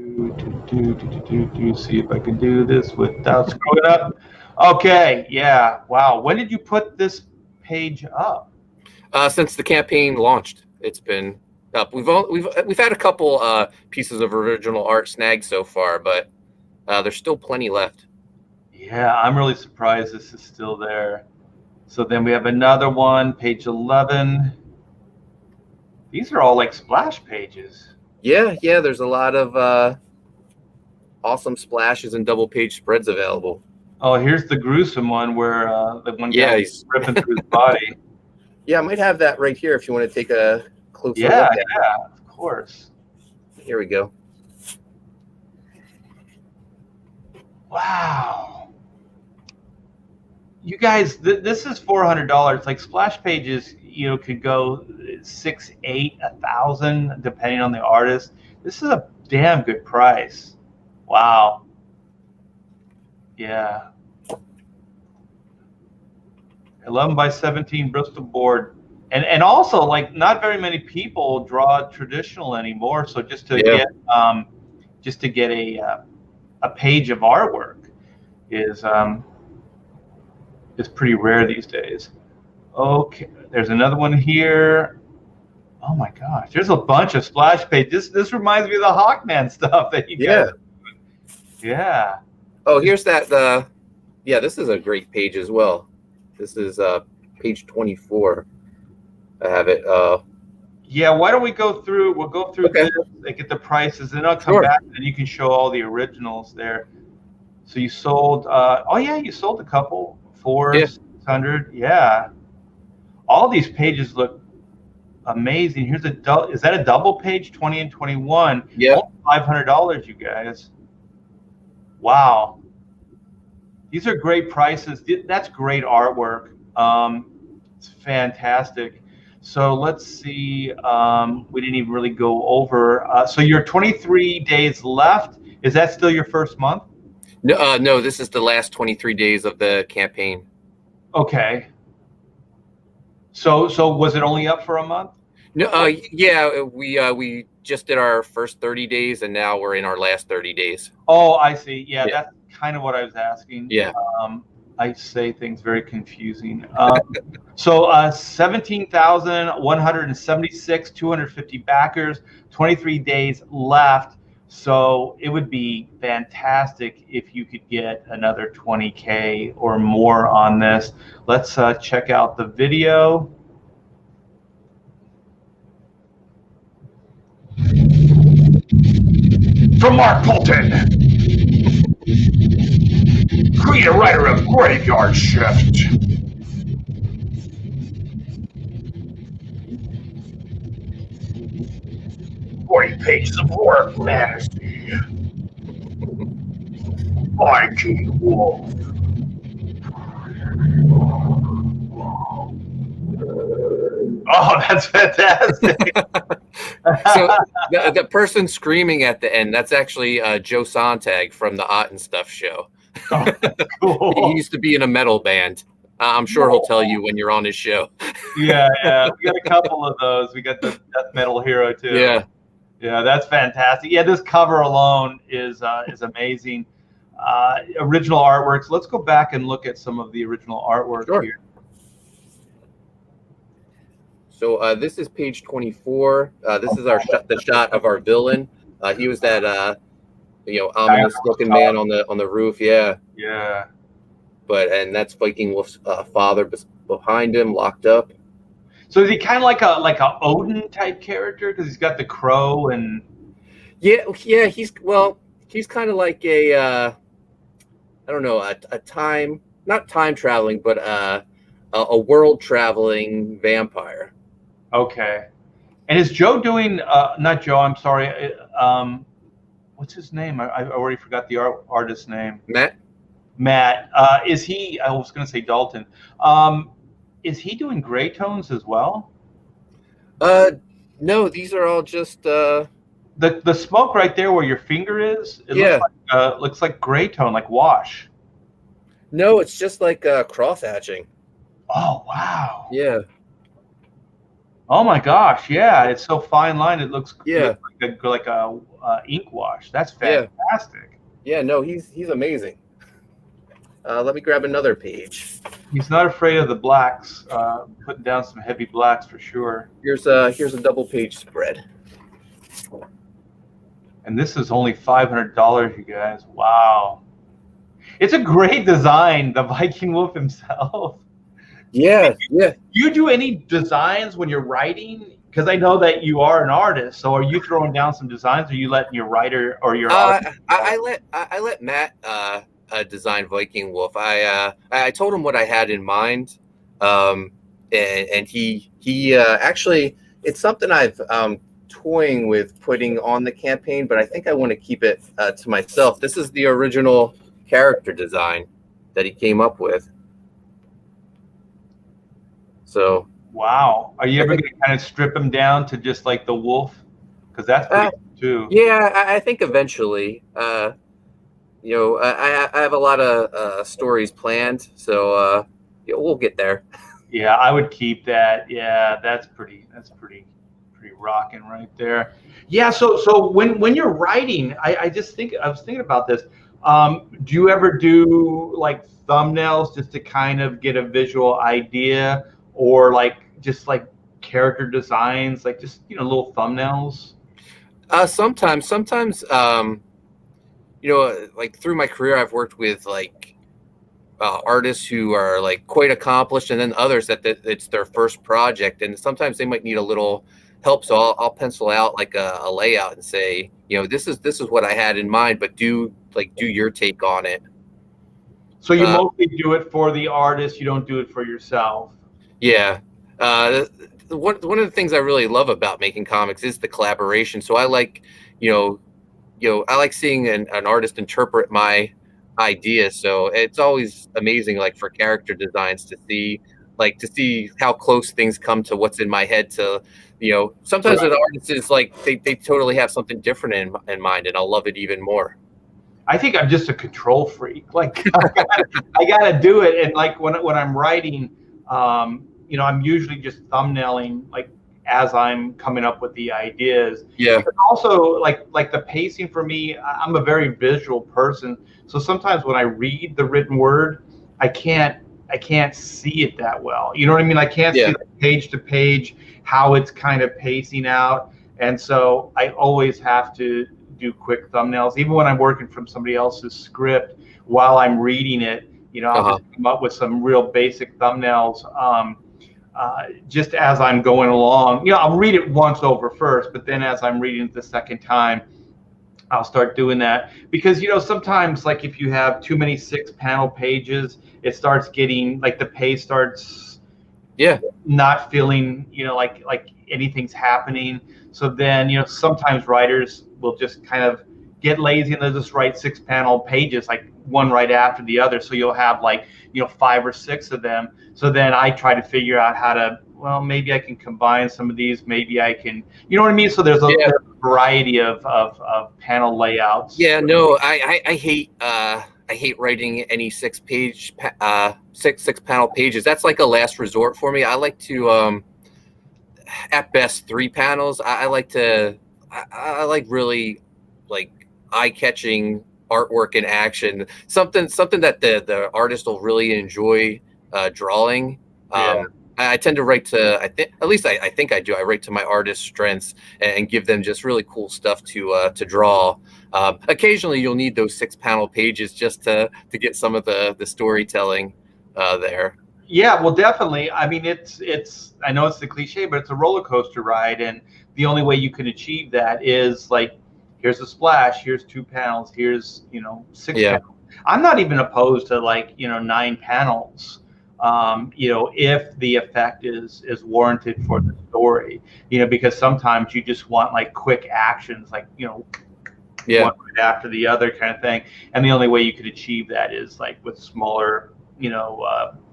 if I can do this without screwing up. Okay, yeah, wow. When did you put this page up? Since the campaign launched, it's been up. We've had a couple pieces of original art snagged so far, but there's still plenty left. Yeah, I'm really surprised this is still there. So then we have another one, page 11. These are all like splash pages. Yeah, there's a lot of awesome splashes and double page spreads available. Oh, here's the gruesome one where the one guy is ripping through his body. Yeah, I might have that right here if you want to take a closer look at it. Yeah, of course. Here we go. Wow. You guys, this is $400. Like splash pages, could go 6, 8, 1,000, depending on the artist. This is a damn good price. Wow. Yeah. 11 by 17 Bristol board. And also, like, not very many people draw traditional anymore. So just to get a page of artwork is pretty rare these days. Okay, there's another one here. Oh my gosh, there's a bunch of splash pages. This reminds me of the Hawkman stuff that you guys. Yeah. Oh, here's that. This is a great page as well. This is page 24. I have it. Yeah, why don't we go through? We'll go through this and get the prices, and I'll come back, and you can show all the originals there. So you sold. You sold a couple. 600. Yeah. All these pages look amazing. Here's is that a double page? 20 and 21. Yeah. $500, you guys. Wow. These are great prices. That's great artwork. It's fantastic. So let's see. We didn't even really go over. So you're 23 days left. Is that still your first month? No. This is the last 23 days of the campaign. Okay. So was it only up for a month? No. Yeah. We just did our first 30 days, and now we're in our last 30 days. Oh, I see. Yeah. That's kind of what I was asking. Yeah. I say things very confusing. So 17,176, 250 backers, 23 days left. So it would be fantastic if you could get another 20K or more on this. Let's check out the video. From Mark Poultan. Screenwriter of Graveyard Shift. Pages of horror fantasy. Viking Wolf. Oh, that's fantastic. So the person screaming at the end, that's actually Joe Sontag from the Ott and Stuff show. Oh, that's cool. He used to be in a metal band. I'm sure he'll tell you when you're on his show. Yeah. We got a couple of those. We got the death metal hero too. Yeah, that's fantastic. Yeah, this cover alone is amazing. Original artworks. Let's go back and look at some of the original artwork here. So this is page 24. This is the shot of our villain. He was that ominous looking man on the roof. Yeah. Yeah. And that's Viking Wolf's father behind him, locked up. So is he kind of like a Odin type character because he's got the crow and? Yeah. He's kind of like a I don't know, not time traveling, but a world traveling vampire. Okay. And is Joe doing? Not Joe. I'm sorry. What's his name? I already forgot the artist's name. Matt. Is he? I was going to say Dalton. Is he doing gray tones as well? No, these are all just the smoke right there where your finger is. Looks like gray tone, like wash. No, it's just like cross hatching. Oh wow. Yeah. Oh my gosh, yeah, it's so fine line. It looks like a ink wash. That's fantastic. Yeah, no, he's amazing. Let me grab another page. He's not afraid of the blacks. Putting down some heavy blacks for sure. Here's a double page spread. And this is only $500, you guys. Wow. It's a great design, the Viking Wolf himself. Yeah. Do you do any designs when you're writing? Because I know that you are an artist. So are you throwing down some designs, or are you letting your writer or your artist? I let Matt design Viking Wolf. I told him what I had in mind, and he actually, it's something I've toying with putting on the campaign, but I think I want to keep it to myself. This is the original character design that he came up with. So wow, are you ever going to kind of strip him down to just like the wolf? Because that's pretty cool too. Yeah, I think eventually. I have a lot of stories planned, so we'll get there. Yeah, I would keep that. Yeah, that's pretty rocking right there. Yeah, so when you're writing, I was thinking about this. Do you ever do like thumbnails just to kind of get a visual idea, or like just like character designs, like just little thumbnails? Sometimes, like through my career, I've worked with like artists who are like quite accomplished, and then others that it's their first project, and sometimes they might need a little help. So I'll pencil out like a layout and say, this is what I had in mind, but do your take on it. So you mostly do it for the artist, you don't do it for yourself. Yeah. One of the things I really love about making comics is the collaboration. So I like, I like seeing an artist interpret my idea. So it's always amazing, like for character designs, to see how close things come to what's in my head. To sometimes an artist is like they totally have something different in mind, and I'll love it even more. I think I'm just a control freak. Like I gotta do it, and like when I'm writing, I'm usually just thumbnailing like as I'm coming up with the ideas. Yeah. But also like the pacing for me, I'm a very visual person. So sometimes when I read the written word, I can't see it that well. You know what I mean? I can't see the page to page how it's kind of pacing out. And so I always have to do quick thumbnails, even when I'm working from somebody else's script while I'm reading it. I'll just come up with some real basic thumbnails just as I'm going along. I'll read it once over first, but then as I'm reading it the second time, I'll start doing that because sometimes like if you have too many 6 panel pages, it starts getting like the page starts Yeah. not feeling like anything's happening. So then sometimes writers will just kind of get lazy and they'll just write 6 panel pages like one right after the other, so you'll have like 5 or 6 of them. So then I try to figure out how to, well, maybe I can combine some of these, maybe I can, you know what I mean. So there's Yeah. there's a variety of panel layouts. Yeah, no, I hate writing any six panel pages. That's like a last resort for me. I like to at best 3 panels. I like really like eye catching artwork in action. Something that the artist will really enjoy drawing. Yeah. I tend to write to, I think, at least I think I do. I write to my artist's strengths and give them just really cool stuff to draw. Occasionally, you'll need those 6 panel pages just to get some of the storytelling there. Yeah, well, definitely. I mean, it's. I know it's the cliche, but it's a roller coaster ride, and the only way you can achieve that is like, here's a splash, here's 2 panels, here's six Yeah, panels. I'm not even opposed to like 9 panels, if the effect is warranted for the story, because sometimes you just want like quick actions, like yeah, one right after the other kind of thing, and the only way you could achieve that is like with smaller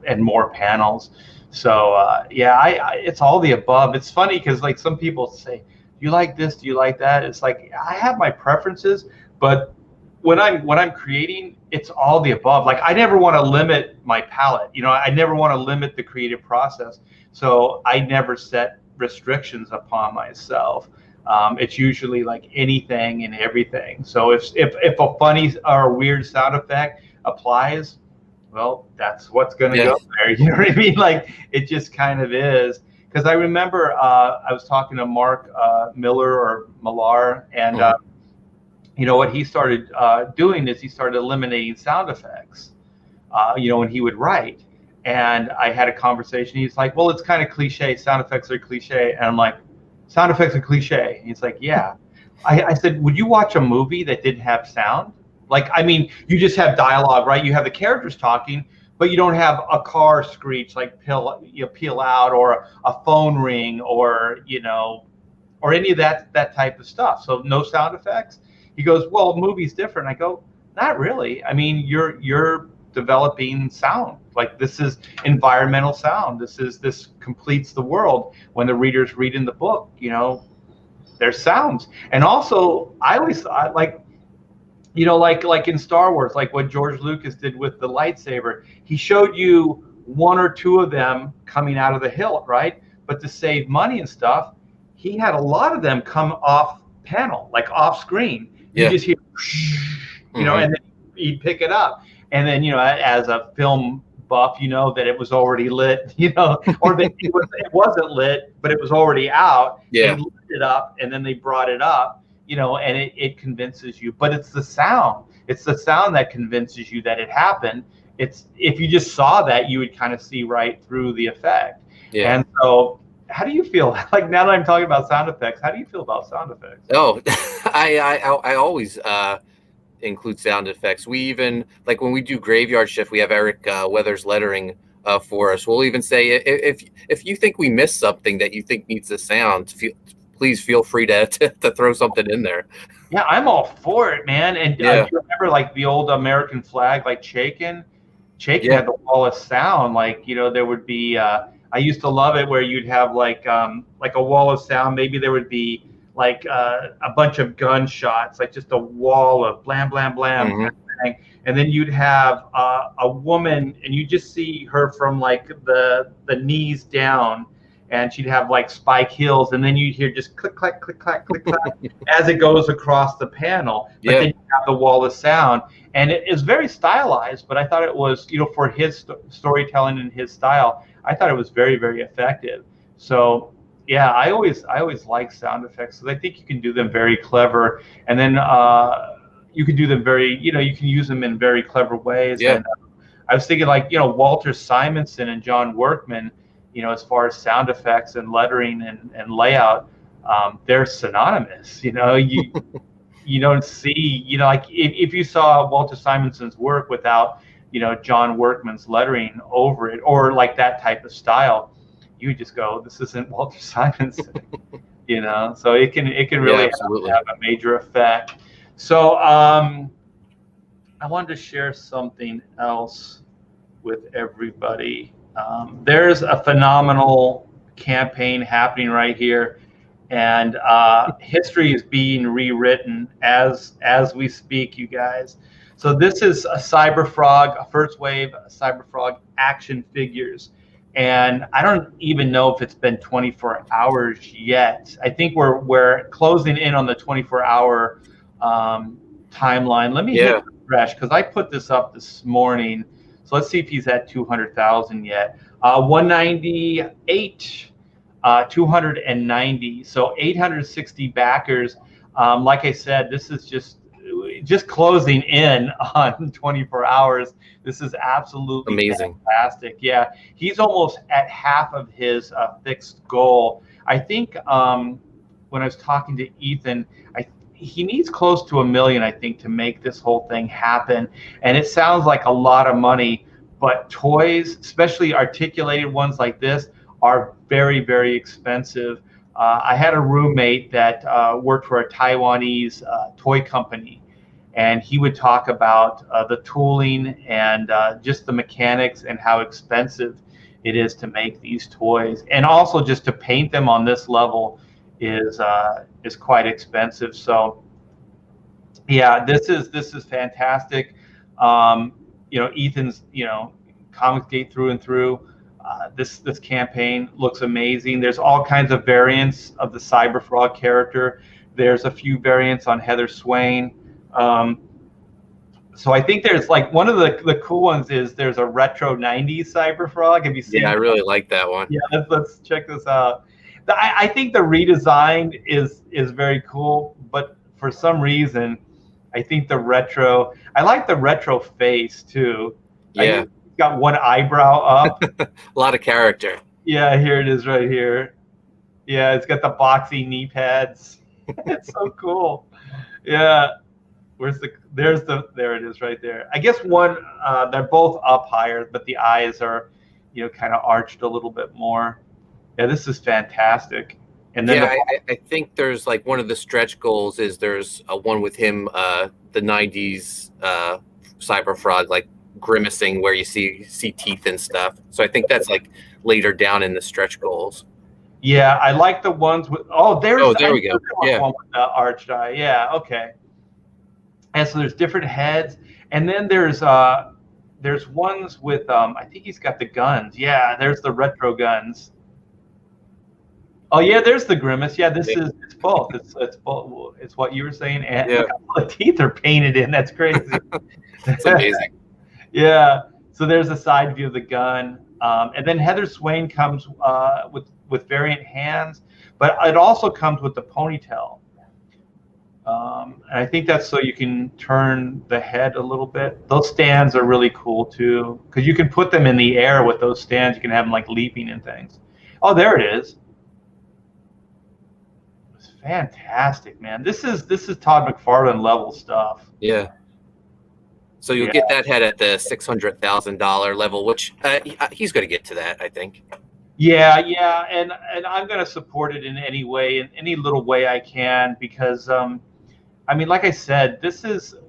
and more panels. So yeah, it's all the above. It's funny because like some people say, do you like this, do you like that? It's like I have my preferences, but when I'm creating, it's all the above. Like I never want to limit my palette. I never want to limit the creative process, so I never set restrictions upon myself. It's usually like anything and everything. So if a funny or weird sound effect applies, well, that's what's going to yeah. go there. You know what I mean? Like it just kind of is. Because I remember I was talking to Mark Miller or Millar, and Mhm. what he started doing is he started eliminating sound effects. When he would write, and I had a conversation. He's like, "Well, it's kind of cliche. Sound effects are cliche," and I'm like, "Sound effects are cliche." And he's like, "Yeah." I said, "Would you watch a movie that didn't have sound? Like, I mean, you just have dialogue, right? You have the characters talking, but you don't have a car screech like peel out, or a phone ring, or any of that type of stuff. So no sound effects." He goes, "Well, movie's different." I go, "Not really. I mean, you're developing sound. Like this is environmental sound. This completes the world. When the readers read in the book, there's sounds." And also, I like like in Star Wars, like what George Lucas did with the lightsaber. He showed you one or two of them coming out of the hilt, right? But to save money and stuff, he had a lot of them come off panel, like off screen. You Yeah. just hear, Hmm. and then he'd pick it up. And then, as a film buff, that it was already lit, or that it wasn't lit, but it was already out. They Yeah. lit it up and then they brought it up, and it convinces you. But it's the sound. It's the sound that convinces you that it happened. It's if you just saw that, you would kind of see right through the effect. Yeah. And so, how do you feel? Like now that I'm talking about sound effects, how do you feel about sound effects? Oh, I always include sound effects. We even like when we do graveyard shift, we have Eric Weathers lettering for us. We'll even say if you think we missed something that you think needs a sound, please feel free to throw something in there. Yeah, I'm all for it, man. And do Yeah. you remember like the old American flag, like Shaken? Shaken Yeah. had the wall of sound. Like there would be. I used to love it where you'd have like a wall of sound. Maybe there would be like a bunch of gunshots, like just a wall of blam blam blam kind Hmm. of thing. And then you'd have a woman, and you just see her from like the knees down, and she'd have like spike heels, and then you'd hear just click clack click clack click clack as it goes across the panel. But Yeah. then you have the wall of sound, and it is very stylized. But I thought it was, for his storytelling and his style, I thought it was very, very effective. So yeah, I always like sound effects because I think you can do them very clever, and then you can do them very, you can use them in very clever ways. Yeah. And I was thinking like Walter Simonson and John Workman, as far as sound effects and lettering and layout, they're synonymous. you don't see, like if you saw Walter Simonson's work without, John Workman's lettering over it, or like that type of style, you would just go, this isn't Walter Simonson, So it can Yeah, really absolutely. have a major effect. So I wanted to share something else with everybody. There's a phenomenal campaign happening right here, and history is being rewritten as we speak, you guys. So this is a Cyberfrog, a first wave Cyberfrog action figures, and I don't even know if it's been 24 hours yet. I think we're closing in on the 24-hour timeline. Let me hit Yeah. refresh because I put this up this morning. So let's see if he's at 200,000 yet. 198, 290. So 860 backers. Like I said, this is just closing in on 24 hours. This is absolutely Amazing. fantastic. Yeah, he's almost at half of his fixed goal. I think when I was talking to Ethan, he needs close to 1 million, I think, to make this whole thing happen. And it sounds like a lot of money, but toys, especially articulated ones like this, are very, very expensive. I had a roommate that worked for a Taiwanese toy company, and he would talk about the tooling and just the mechanics and how expensive it is to make these toys, and also just to paint them on this level is quite expensive. So yeah, this is fantastic. Ethan's Comicsgate through and through. This campaign looks amazing. There's all kinds of variants of the Cyberfrog character. There's a few variants on Heather Swain. So I think there's like one of the cool ones is there's a retro 90s Cyberfrog. Have you seen Yeah, I that? really like that one. Yeah, let's check this out. I think the redesign is very cool, but for some reason, I think I like the retro face too. Yeah. It's got one eyebrow up. A lot of character. Yeah, here it is right here. Yeah, it's got the boxy knee pads. It's so cool. Yeah. There it is right there. I guess they're both up higher, but the eyes are, kind of arched a little bit more. Yeah, this is fantastic. And then Yeah, I think there's like one of the stretch goals is there's a one with him, the 90s Cyberfrog, like grimacing where you see teeth and stuff. So I think that's like later down in the stretch goals. yeah, I like the ones with. There we go. Yeah. One with the arched eye. Yeah, okay. And so there's different heads, and then there's ones with I think he's got the guns. Yeah, there's the retro guns. Oh yeah, there's the grimace. Yeah, it's both. It's both. It's what you were saying, and Yeah. look how all the teeth are painted in. That's crazy. It's amazing. Yeah. So there's a side view of the gun, and then Heather Swain comes with variant hands, but it also comes with the ponytail. And I think that's so you can turn the head a little bit. Those stands are really cool too, because you can put them in the air with those stands. You can have them like leaping and things. Oh, there it is. It's fantastic, man. This is Todd McFarlane level stuff. Yeah. So you'll get that head at the $600,000 level, which he's going to get to that, I think. Yeah, and I'm going to support it in any way, in any little way I can, because I mean, like I said,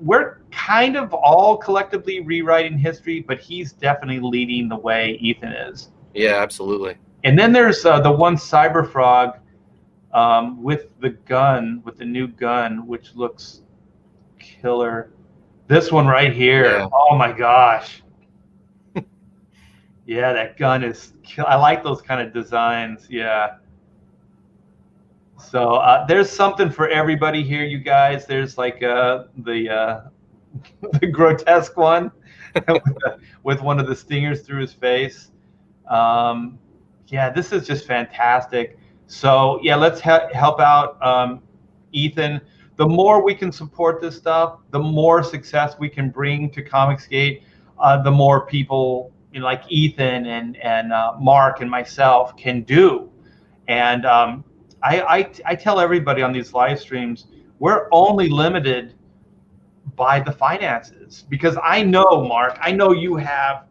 we're kind of all collectively rewriting history, but he's definitely leading the way. Ethan is. Yeah, absolutely. And then there's the one Cyberfrog with the new gun, which looks killer. This one right here. Yeah. Oh my gosh. Yeah, that gun is. I like those kind of designs. Yeah. So there's something for everybody here, you guys. There's like the grotesque one with one of the stingers through his face. Yeah, this is just fantastic. So yeah, let's help out Ethan. The more we can support this stuff, the more success we can bring to Comicsgate. The more people, like Ethan and Mark and myself can do. And I tell everybody on these live streams, we're only limited by the finances. Because I know, Mark, I know you have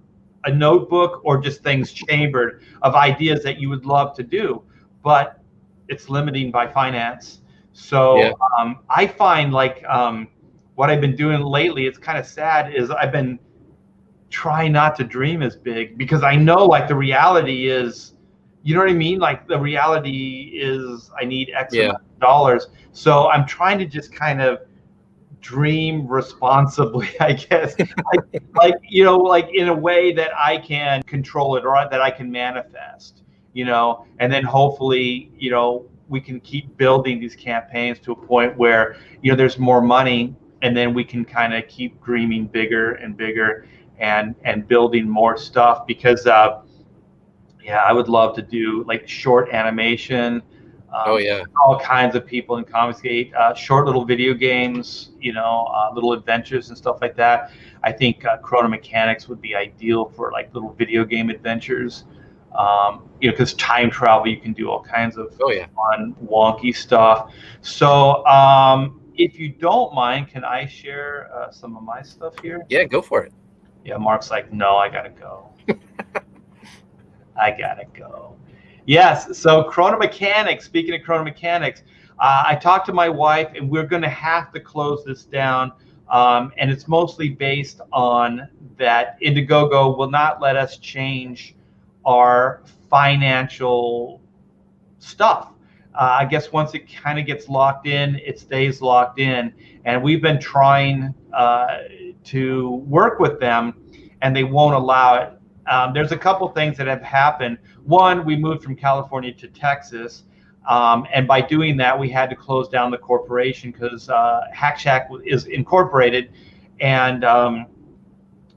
a notebook or just things chambered of ideas that you would love to do, but it's limiting by finance. Yeah. So I find like what I've been doing lately, it's kind of sad, is I've been trying not to dream as big, because I know like the reality is, you know what I mean? Like the reality is I need X Yeah. amount of dollars. So I'm trying to just kind of dream responsibly, I guess. Like, you know, like in a way that I can control it, or that I can manifest, you know, and then hopefully, you know, we can keep building these campaigns to a point where, you know, there's more money, and then we can kind of keep dreaming bigger and bigger, and building more stuff. Because yeah, I would love to do like short animation. Oh yeah. All kinds of people in Comicsgate, short little video games, you know, little adventures and stuff like that. I think Chrono Mechanics would be ideal for like little video game adventures. You know, because time travel, you can do all kinds of Oh yeah. fun, wonky stuff. So, if you don't mind, can I share some of my stuff here? Yeah, go for it. Yeah, Mark's like, no, I gotta go. I gotta go. Yes. So Chrono Mechanics. Speaking of Chrono Mechanics, I talked to my wife, and we're going to have to close this down. And it's mostly based on that Indiegogo will not let us change our financial stuff. I guess once it kind of gets locked in, it stays locked in. And we've been trying to work with them, and they won't allow it. There's a couple things that have happened. One, we moved from California to Texas, and by doing that, we had to close down the corporation, because Hack Shack is incorporated, and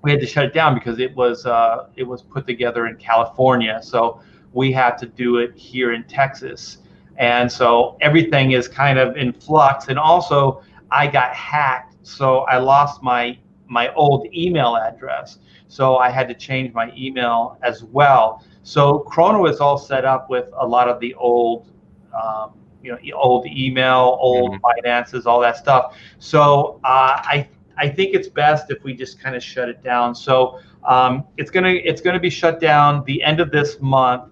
we had to shut it down because it was put together in California. So we had to do it here in Texas, and so everything is kind of in flux. And also, I got hacked, so I lost my old email address. So I had to change my email as well. So Chrono is all set up with a lot of the old, you know, old email, old finances, all that stuff. So I think it's best if we just kind of shut it down. So it's gonna be shut down the end of this month.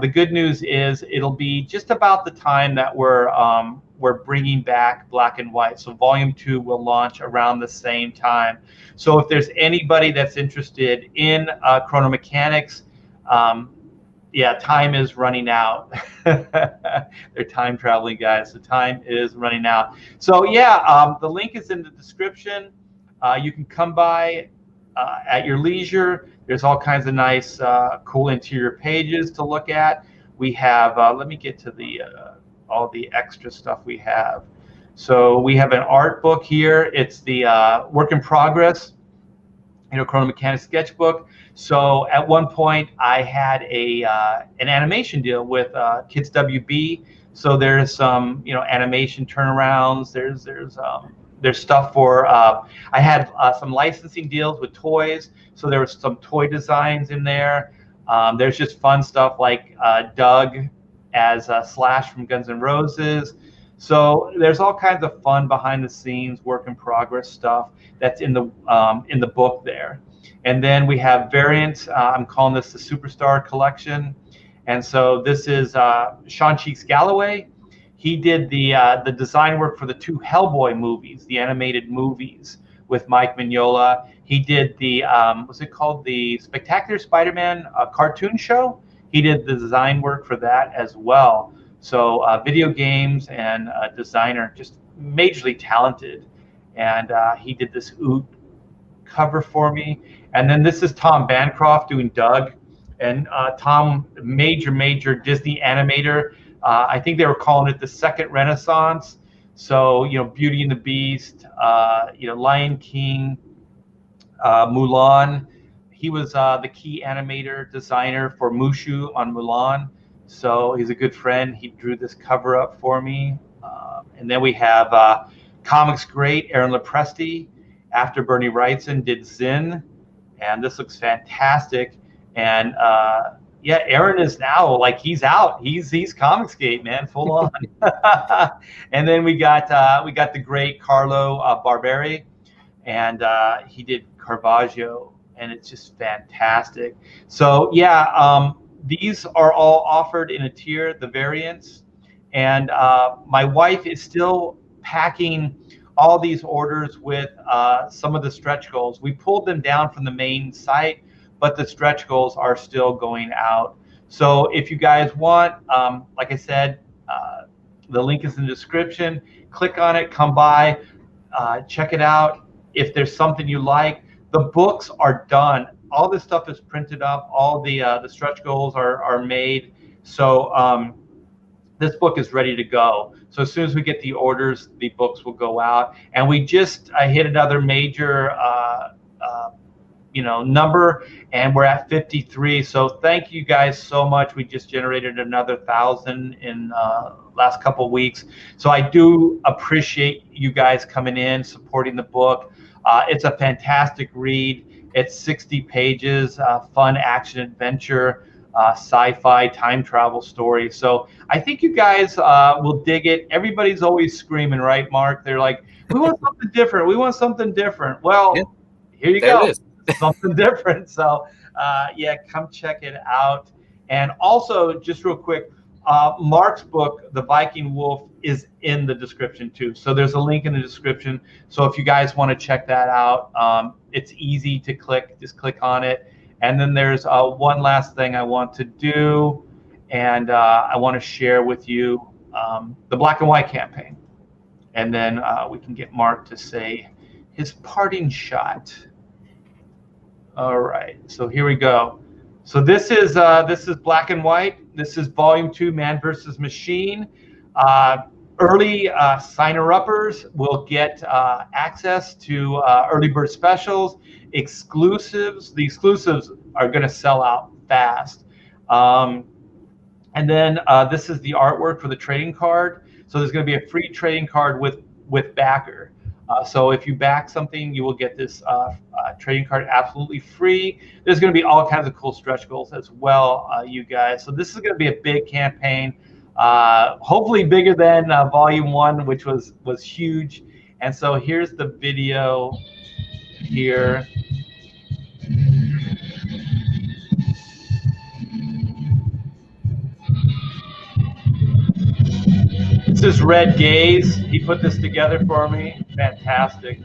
The good news is it'll be just about the time that we're bringing back Black and White. So Volume 2 will launch around the same time. So if there's anybody that's interested in Chrono Mechanics, yeah, time is running out. They're time traveling guys. The time is running out. So yeah, the link is in the description. You can come by at your leisure. There's all kinds of nice, cool interior pages to look at. We have, let me get to the all the extra stuff we have. So we have an art book here. It's the work in progress, you know, Chrono Mechanics sketchbook. So at one point I had an animation deal with Kids WB. So there's some, you know, animation turnarounds. There's stuff for I had some licensing deals with toys. So there was some toy designs in there. There's just fun stuff like Doug as Slash from Guns N' Roses. So there's all kinds of fun behind the scenes, work in progress stuff that's in the book there. And then we have variants. I'm calling this the Superstar Collection. And so this is Sean Cheeks Galloway. He did the design work for the 2 Hellboy movies, the animated movies with Mike Mignola. He did the what's it called, the Spectacular Spider-Man cartoon show. He did the design work for that as well. So video games and designer, just majorly talented. And he did this Oot cover for me. And then this is Tom Bancroft doing Doug. And Tom, major Disney animator. I think they were calling it the second Renaissance. So, you know, Beauty and the Beast, you know, Lion King, Mulan. He was the key animator designer for Mushu on Mulan. So he's a good friend. He drew this cover up for me. And then we have comics great Aaron Lopresti, after Bernie Wrightson did Zin. And this looks fantastic. And Yeah, Aaron is now like he's out. He's Comicsgate, man, full on. And then we got the great Carlo Barberi, and he did Caravaggio, and it's just fantastic. So yeah, these are all offered in a tier, the variants, and my wife is still packing all these orders with some of the stretch goals. We pulled them down from the main site, but the stretch goals are still going out. So if you guys want, like I said, the link is in the description. Click on it, come by, check it out. If there's something you like, the books are done. All this stuff is printed up. All the stretch goals are made. So this book is ready to go. So as soon as we get the orders, the books will go out. And we just hit another major number, and we're at 53. So thank you guys so much. We just generated another 1,000 in last couple of weeks. So I do appreciate you guys coming in, supporting the book. It's a fantastic read. It's 60 pages, fun action adventure, sci-fi time travel story. So I think you guys will dig it. Everybody's always screaming, right, Mark? They're like, we want something different. We want something different. Well, yeah. Here you go. It is. Something different. So yeah, come check it out. And also, just real quick, Mark's book, The Viking Wolf, is in the description too. So there's a link in the description. So if you guys want to check that out, it's easy to click. Just click on it. And then there's one last thing I want to do, and I want to share with you the Black and White campaign. And then we can get Mark to say his parting shot. All right, so here we go. So this is Black and White. This is Volume 2, Man vs. Machine. Early signer-uppers will get access to early bird specials, exclusives. The exclusives are going to sell out fast. And then this is the artwork for the trading card. So there's going to be a free trading card with backer. So if you back something, you will get this trading card absolutely free. There's going to be all kinds of cool stretch goals as well, you guys. So this is going to be a big campaign, hopefully bigger than Volume 1, which was huge. And so here's the video here. This is Red Gaze. He put this together for me. Fantastic.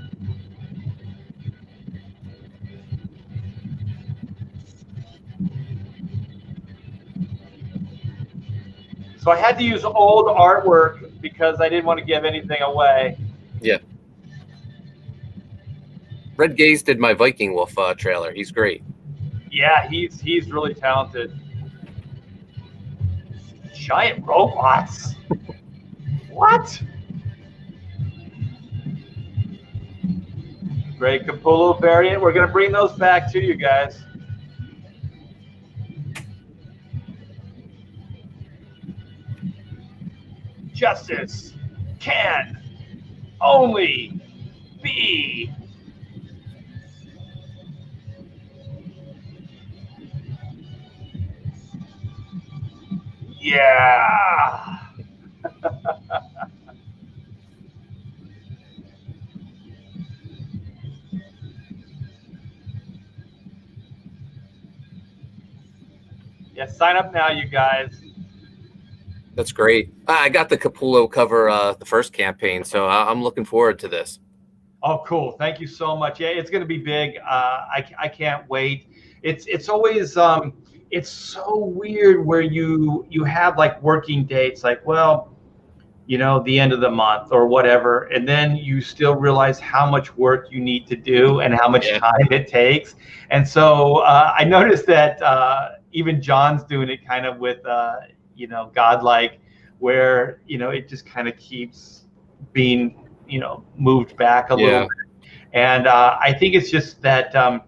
So I had to use old artwork because I didn't want to give anything away. Yeah. Red Gaze did my Viking Wolf trailer. He's great. Yeah, he's really talented. Giant robots. What? Great Capullo variant. We're going to bring those back to you guys. Justice can only be. Yeah. Yeah, sign up now, you guys. That's great. I got the Capullo cover the first campaign, so I'm looking forward to this. Oh, cool. Thank you so much. Yeah, it's going to be big. I can't wait. It's always it's so weird where you have like working dates, like, well, you know, the end of the month or whatever, and then you still realize how much work you need to do and how much time it takes. And so I noticed that even John's doing it kind of with you know, Godlike, where, you know, it just kind of keeps being, you know, moved back a little bit. And I think it's just that a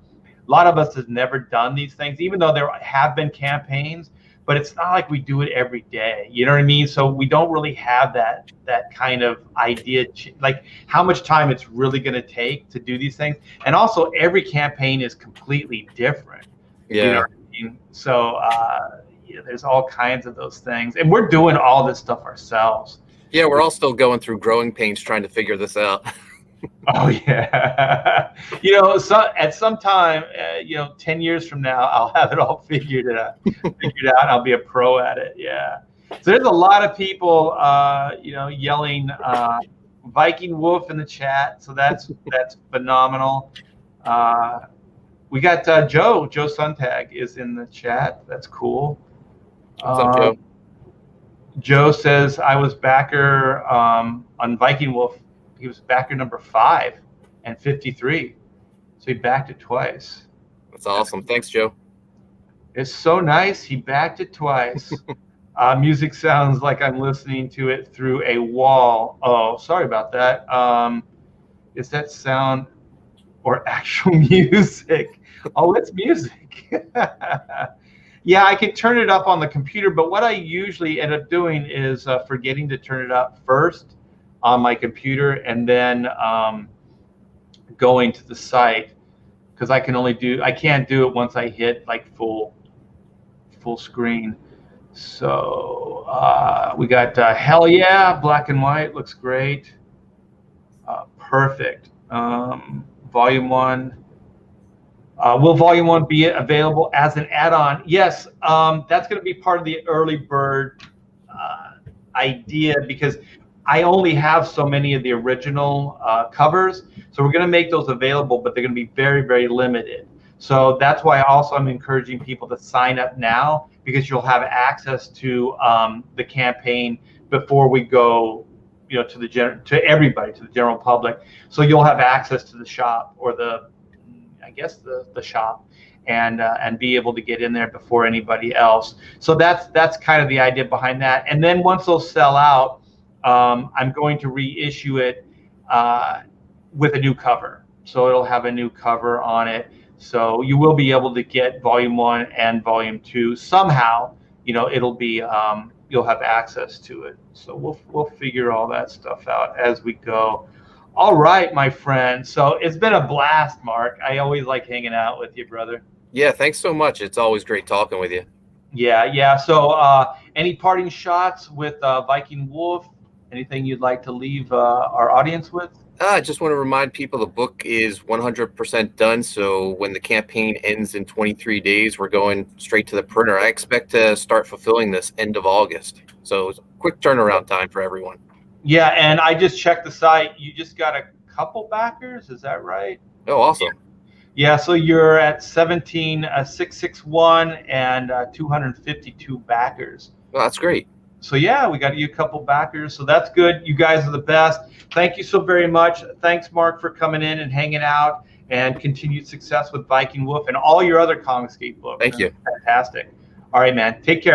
lot of us have never done these things, even though there have been campaigns, but it's not like we do it every day. You know what I mean? So we don't really have that kind of idea, like how much time it's really going to take to do these things. And also every campaign is completely different. Yeah. You know? So yeah, there's all kinds of those things, and we're doing all this stuff ourselves. Yeah, we're all still going through growing pains trying to figure this out. Oh yeah, so at some time, 10 years from now, I'll have it all figured out. I'll be a pro at it. Yeah. So there's a lot of people, yelling Viking Wolf in the chat. So that's phenomenal. We got Joe Suntag is in the chat. That's cool. What's up, Joe? Joe says I was backer on Viking Wolf. He was backer number 5 and 53. So he backed it twice. That's awesome. Thanks, Joe. It's so nice. He backed it twice. Music sounds like I'm listening to it through a wall. Oh, sorry about that. Is that sound or actual music? Oh, it's music. Yeah, I can turn it up on the computer, but what I usually end up doing is forgetting to turn it up first on my computer and then going to the site, because I can't do it once I hit like full screen. So we got hell yeah, black and white, looks great. Perfect. Volume 1. Will Volume 1 be available as an add-on? Yes, that's going to be part of the early bird idea, because I only have so many of the original covers. So we're going to make those available, but they're going to be very, very limited. So that's why also I'm encouraging people to sign up now, because you'll have access to the campaign before we go, to everybody, to the general public. So you'll have access to the shop, or the shop, and be able to get in there before anybody else. So that's kind of the idea behind that. And then once those sell out, I'm going to reissue it with a new cover. So it'll have a new cover on it. So you will be able to get Volume 1 and Volume 2 somehow. It'll be you'll have access to it. So we'll figure all that stuff out as we go. All right, my friend. So it's been a blast, Mark. I always like hanging out with you, brother. Yeah, thanks so much. It's always great talking with you. Yeah. So any parting shots with Viking Wolf? Anything you'd like to leave our audience with? I just want to remind people the book is 100% done. So when the campaign ends in 23 days, we're going straight to the printer. I expect to start fulfilling this end of August. So it's a quick turnaround time for everyone. Yeah, and I just checked the site. You just got a couple backers, is that right? Oh, awesome. Yeah, so you're at 17,661 and 252 backers. Well, that's great. So yeah, we got you a couple backers, so that's good. You guys are the best. Thank you so very much. Thanks, Mark, for coming in and hanging out, and continued success with Viking Wolf and all your other Comicscape books. Thank you. Fantastic. All right, man. Take care.